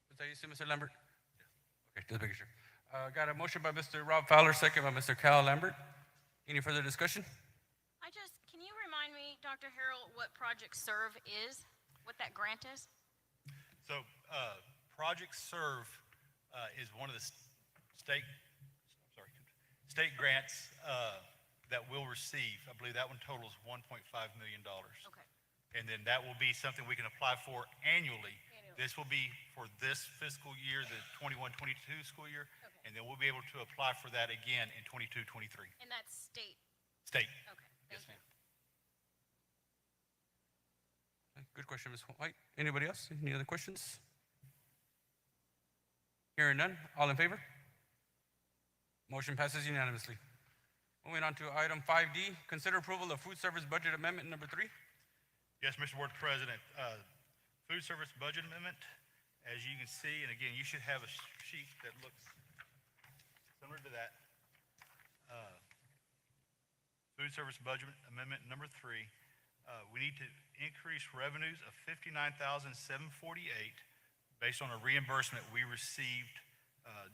A: Is that you, see, Mr. Lambert? Okay, just making sure. Got a motion by Mr. Rob Fowler, second by Mr. Cal Lambert. Any further discussion?
G: Can you remind me, Dr. Harrell, what Project SERV is? What that grant is?
C: So Project SERV is one of the state grants that we'll receive. I believe that one totals $1.5 million.
G: Okay.
C: And then that will be something we can apply for annually. This will be for this fiscal year, the 21-22 school year.
G: Okay.
C: And then we'll be able to apply for that again in 22-23.
G: And that's state?
C: State.
G: Okay.
C: Yes, ma'am.
A: Good question, Ms. White. Anybody else? Any other questions? Hearing none, all in favor? Motion passes unanimously. Moving on to item 5D, consider approval of food service budget amendment number 3.
C: Yes, Mr. Board President. Food service budget amendment, as you can see, and again, you should have a sheet that looks similar to that. Food service budget amendment number 3. We need to increase revenues of $59,748 based on a reimbursement we received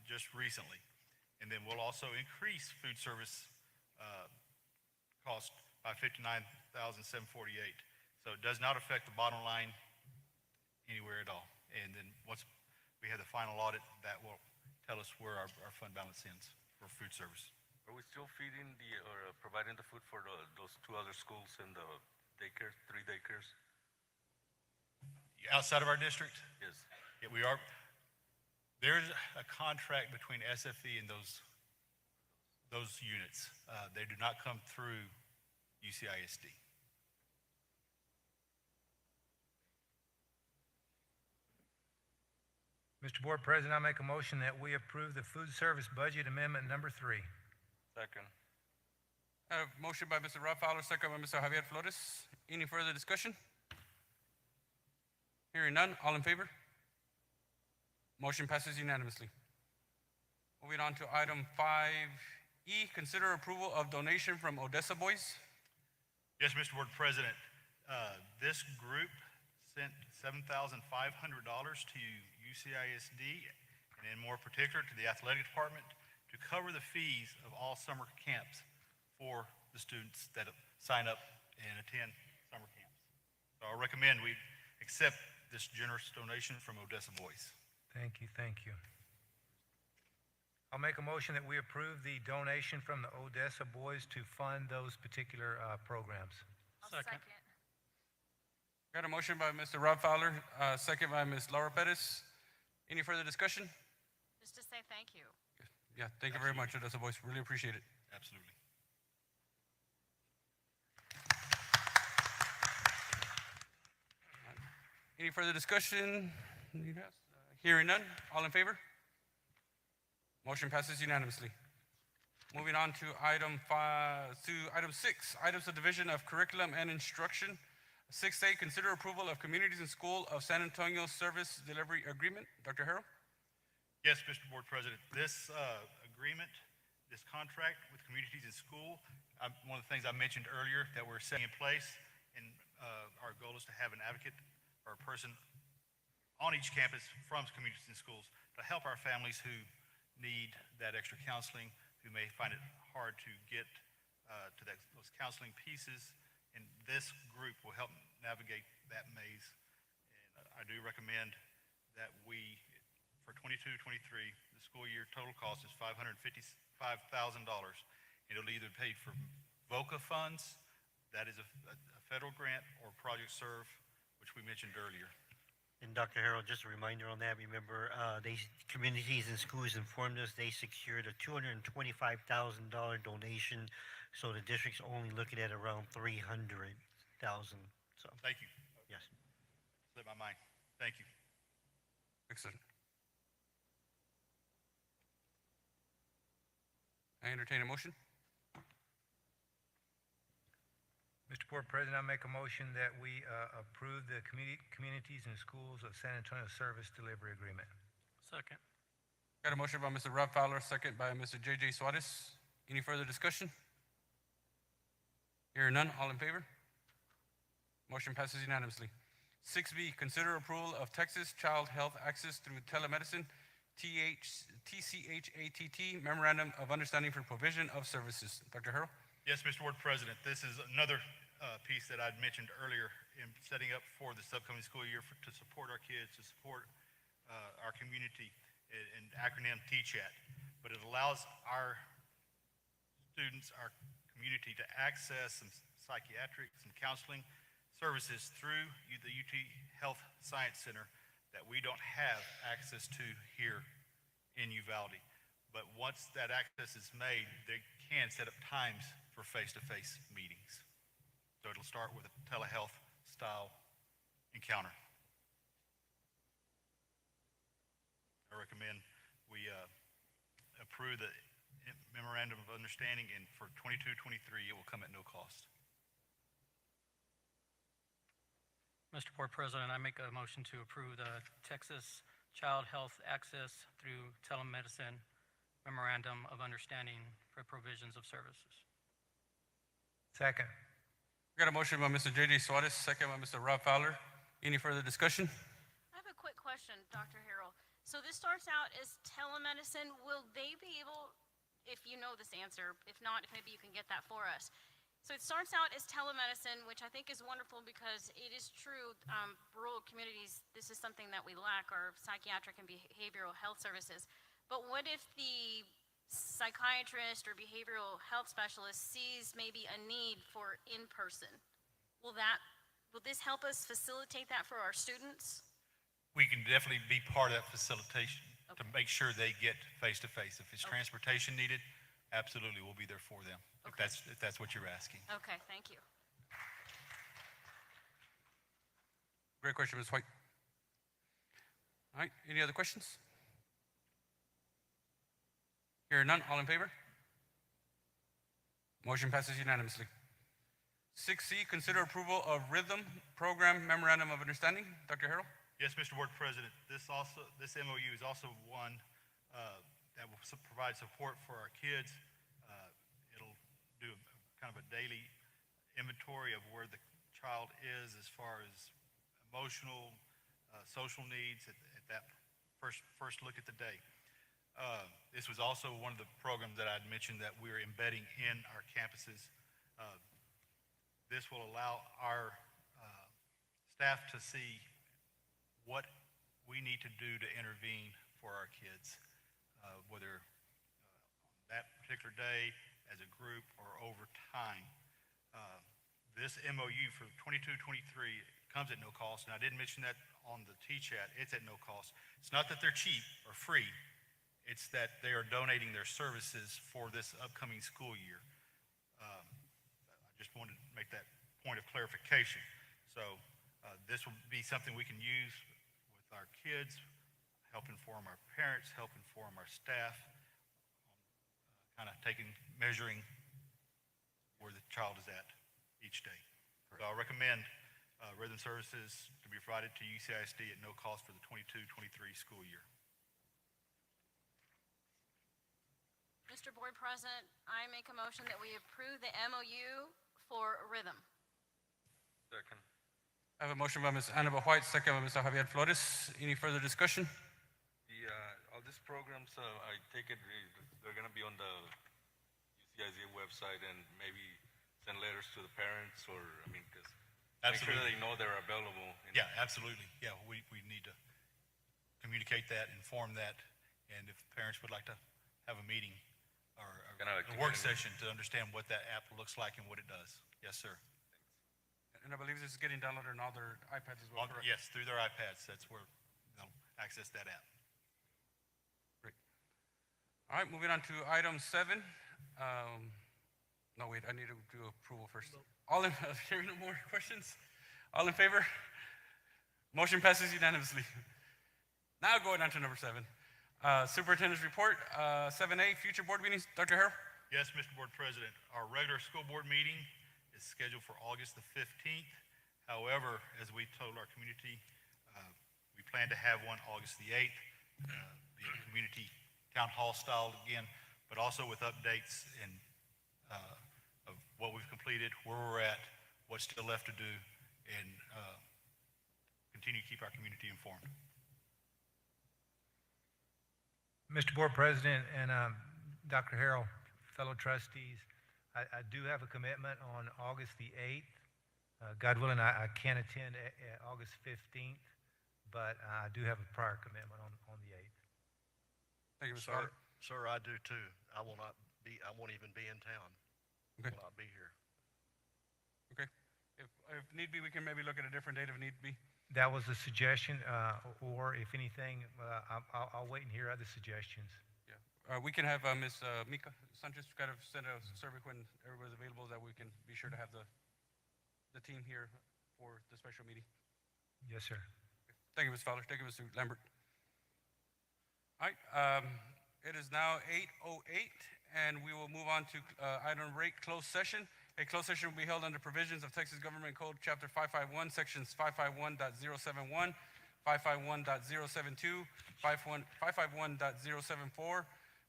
C: just recently. And then we'll also increase food service cost by $59,748. So it does not affect the bottom line anywhere at all. And then once we have the final audit, that will tell us where our fund balance ends for food service.
R: Are we still feeding or providing the food for those 2 other schools and the daycare, 3 daycares?
C: Outside of our district?
R: Yes.
C: Yeah, we are. There's a contract between SFE and those units. They do not come through UCISD.
T: Mr. Board President, I make a motion that we approve the food service budget amendment number 3.
R: Second.
A: I have a motion by Mr. Rob Fowler, second by Mr. Javier Flores. Any further discussion? Hearing none, all in favor? Motion passes unanimously. Moving on to item 5E, consider approval of donation from Odessa Boys.
C: Yes, Mr. Board President. This group sent $7,500 to UCISD, and in more particular to the athletic department, to cover the fees of all summer camps for the students that sign up and attend summer camps. So I recommend we accept this generous donation from Odessa Boys.
T: Thank you, thank you. I'll make a motion that we approve the donation from the Odessa Boys to fund those particular programs.
G: I'll second.
A: Got a motion by Mr. Rob Fowler, second by Ms. Laura Perez. Any further discussion?
G: Just to say thank you.
A: Yeah, thank you very much, Odessa Boys. Really appreciate it.
C: Absolutely.
A: Any further discussion? Hearing none, all in favor? Motion passes unanimously. Moving on to item 6, items of division of curriculum and instruction. 6A, consider approval of Communities in School of San Antonio Service Delivery Agreement. Dr. Harrell?
C: Yes, Mr. Board President, this agreement, this contract with Communities in School, one of the things I mentioned earlier that we're setting in place, and our goal is to have an advocate or a person on each campus from Communities in Schools to help our families who need that extra counseling, who may find it hard to get to those counseling pieces, and this group will help navigate that maze. And I do recommend that we, for 22-23, the school year total cost is $555,000. It'll either pay for VOCA funds, that is a federal grant, or Project Serve, which we mentioned earlier.
U: And Dr. Harold, just a reminder on that, remember, Communities in Schools informed us they secured a $225,000 donation, so the district's only looking at around $300,000, so.
C: Thank you.
U: Yes.
C: Slipped my mind. Thank you.
A: Excellent. I entertain a motion.
T: Mr. Board President, I make a motion that we approve the Communities and Schools of San Antonio Service Delivery Agreement.
D: Second.
A: Got a motion by Mr. Robb Fowler, second by Mr. J.J. Suarez. Any further discussion? Hearing none, all in favor? Motion passes unanimously. 6B, consider approval of Texas Child Health Access through Telemedicine, TCHATT Memorandum of Understanding for Provision of Services. Dr. Harrell?
C: Yes, Mr. Board President, this is another piece that I'd mentioned earlier in setting up for this upcoming school year to support our kids, to support our community, and acronym TCHAT. But it allows our students, our community, to access some psychiatric and counseling services through the UT Health Science Center that we don't have access to here in Uvalde. But once that access is made, they can set up times for face-to-face meetings. So it'll start with a telehealth style encounter. I recommend we approve the memorandum of understanding, and for 22-23, it will come at no cost.
D: Mr. Board President, I make a motion to approve the Texas Child Health Access through Telemedicine Memorandum of Understanding for Provisions of Services.
T: Second.
A: We got a motion by Mr. J.J. Suarez, second by Mr. Robb Fowler. Any further discussion?
G: I have a quick question, Dr. Harrell. So this starts out as telemedicine. Will they be able, if you know this answer, if not, if maybe you can get that for us. So it starts out as telemedicine, which I think is wonderful because it is true, rural communities, this is something that we lack, our psychiatric and behavioral health services. But what if the psychiatrist or behavioral health specialist sees maybe a need for in-person? Will this help us facilitate that for our students?
K: We can definitely be part of that facilitation to make sure they get face-to-face. If it's transportation needed, absolutely, we'll be there for them, if that's what you're asking.
G: Okay, thank you.
A: Great question, Ms. White. All right, any other questions? Hearing none, all in favor? Motion passes unanimously. 6C, consider approval of Rhythm Program Memorandum of Understanding. Dr. Harrell?
C: Yes, Mr. Board President, this MOU is also one that will provide support for our kids. It'll do kind of a daily inventory of where the child is as far as emotional, social needs at that first look at the day. This was also one of the programs that I'd mentioned that we're embedding in our campuses. This will allow our staff to see what we need to do to intervene for our kids, whether on that particular day, as a group, or over time. This MOU for 22-23 comes at no cost, and I didn't mention that on the TCHAT. It's at no cost. It's not that they're cheap or free. It's that they are donating their services for this upcoming school year. I just wanted to make that point of clarification. So This will be something we can use with our kids, help inform our parents, help inform our staff, kind of measuring where the child is at each day. So I recommend rhythm services to be provided to UCISD at no cost for the 22-23 school year.
G: Mr. Board President, I make a motion that we approve the MOU for rhythm.
R: Second.
A: I have a motion by Ms. Annabelle White, second by Mr. Javier Flores. Any further discussion?
R: All these programs, I take it they're going to be on the UCISD website and maybe send letters to the parents, or because make sure
C: Absolutely.
R: they know they're available.
C: Yeah, absolutely. Yeah, we need to communicate that, inform that, and if parents would like to have a meeting or a work session to understand what that app looks like and what it does. Yes, sir.
A: And I believe this is getting downloaded on all their iPads as well, correct?
C: Yes, through their iPads. That's where they'll access that app.
A: Great. All right, moving on to item 7. No, wait, I need to do approval first. All in, hearing no more questions? All in favor? Motion passes unanimously. Now going on to number 7. Superintendent's report, 7A, future board meetings. Dr. Harrell?
C: Yes, Mr. Board President. Our regular school board meeting is scheduled for August the 15th. However, as we told our community, we plan to have one August the 8th, the community town hall style again, but also with updates of what we've completed, where we're at, what's still left to do, and continue to keep our community informed.
T: Mr. Board President and Dr. Harrell, fellow trustees, I do have a commitment on August the 8th. God willing, I can attend August 15th, but I do have a prior commitment on the 8th.
A: Thank you, Mr. Fowler.
Q: Sir, I do too. I won't even be in town.
A: Okay.
Q: Will not be here.
A: Okay. If need be, we can maybe look at a different date if need be.
T: That was a suggestion, or if anything, I'll wait and hear other suggestions.
A: Yeah. We can have Ms. Mika Sanchez kind of send a survey when everybody's available, that we can be sure to have the team here for the special meeting.
T: Yes, sir.
A: Thank you, Ms. Fowler. Thank you, Mr. Lambert. All right. It is now 8:08, and we will move on to item rate closed session. A closed session will be held under provisions of Texas Government Code Chapter 551, Sections 551.071, 551.072, 551.074,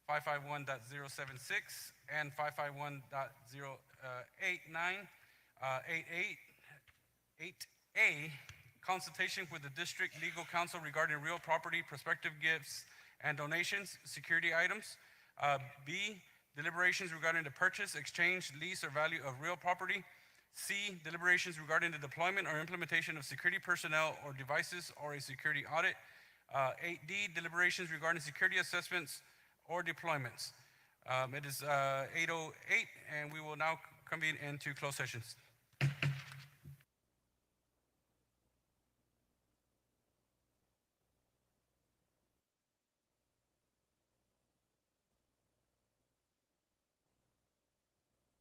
A: 551.076, and 551.089. 8A, consultation with the district legal counsel regarding real property, prospective gifts, and donations, security items. B, deliberations regarding the purchase, exchange, lease, or value of real property. C, deliberations regarding the deployment or implementation of security personnel or devices or a security audit. 8D, deliberations regarding security assessments or deployments. It is 8:08, and we will now convene into closed sessions.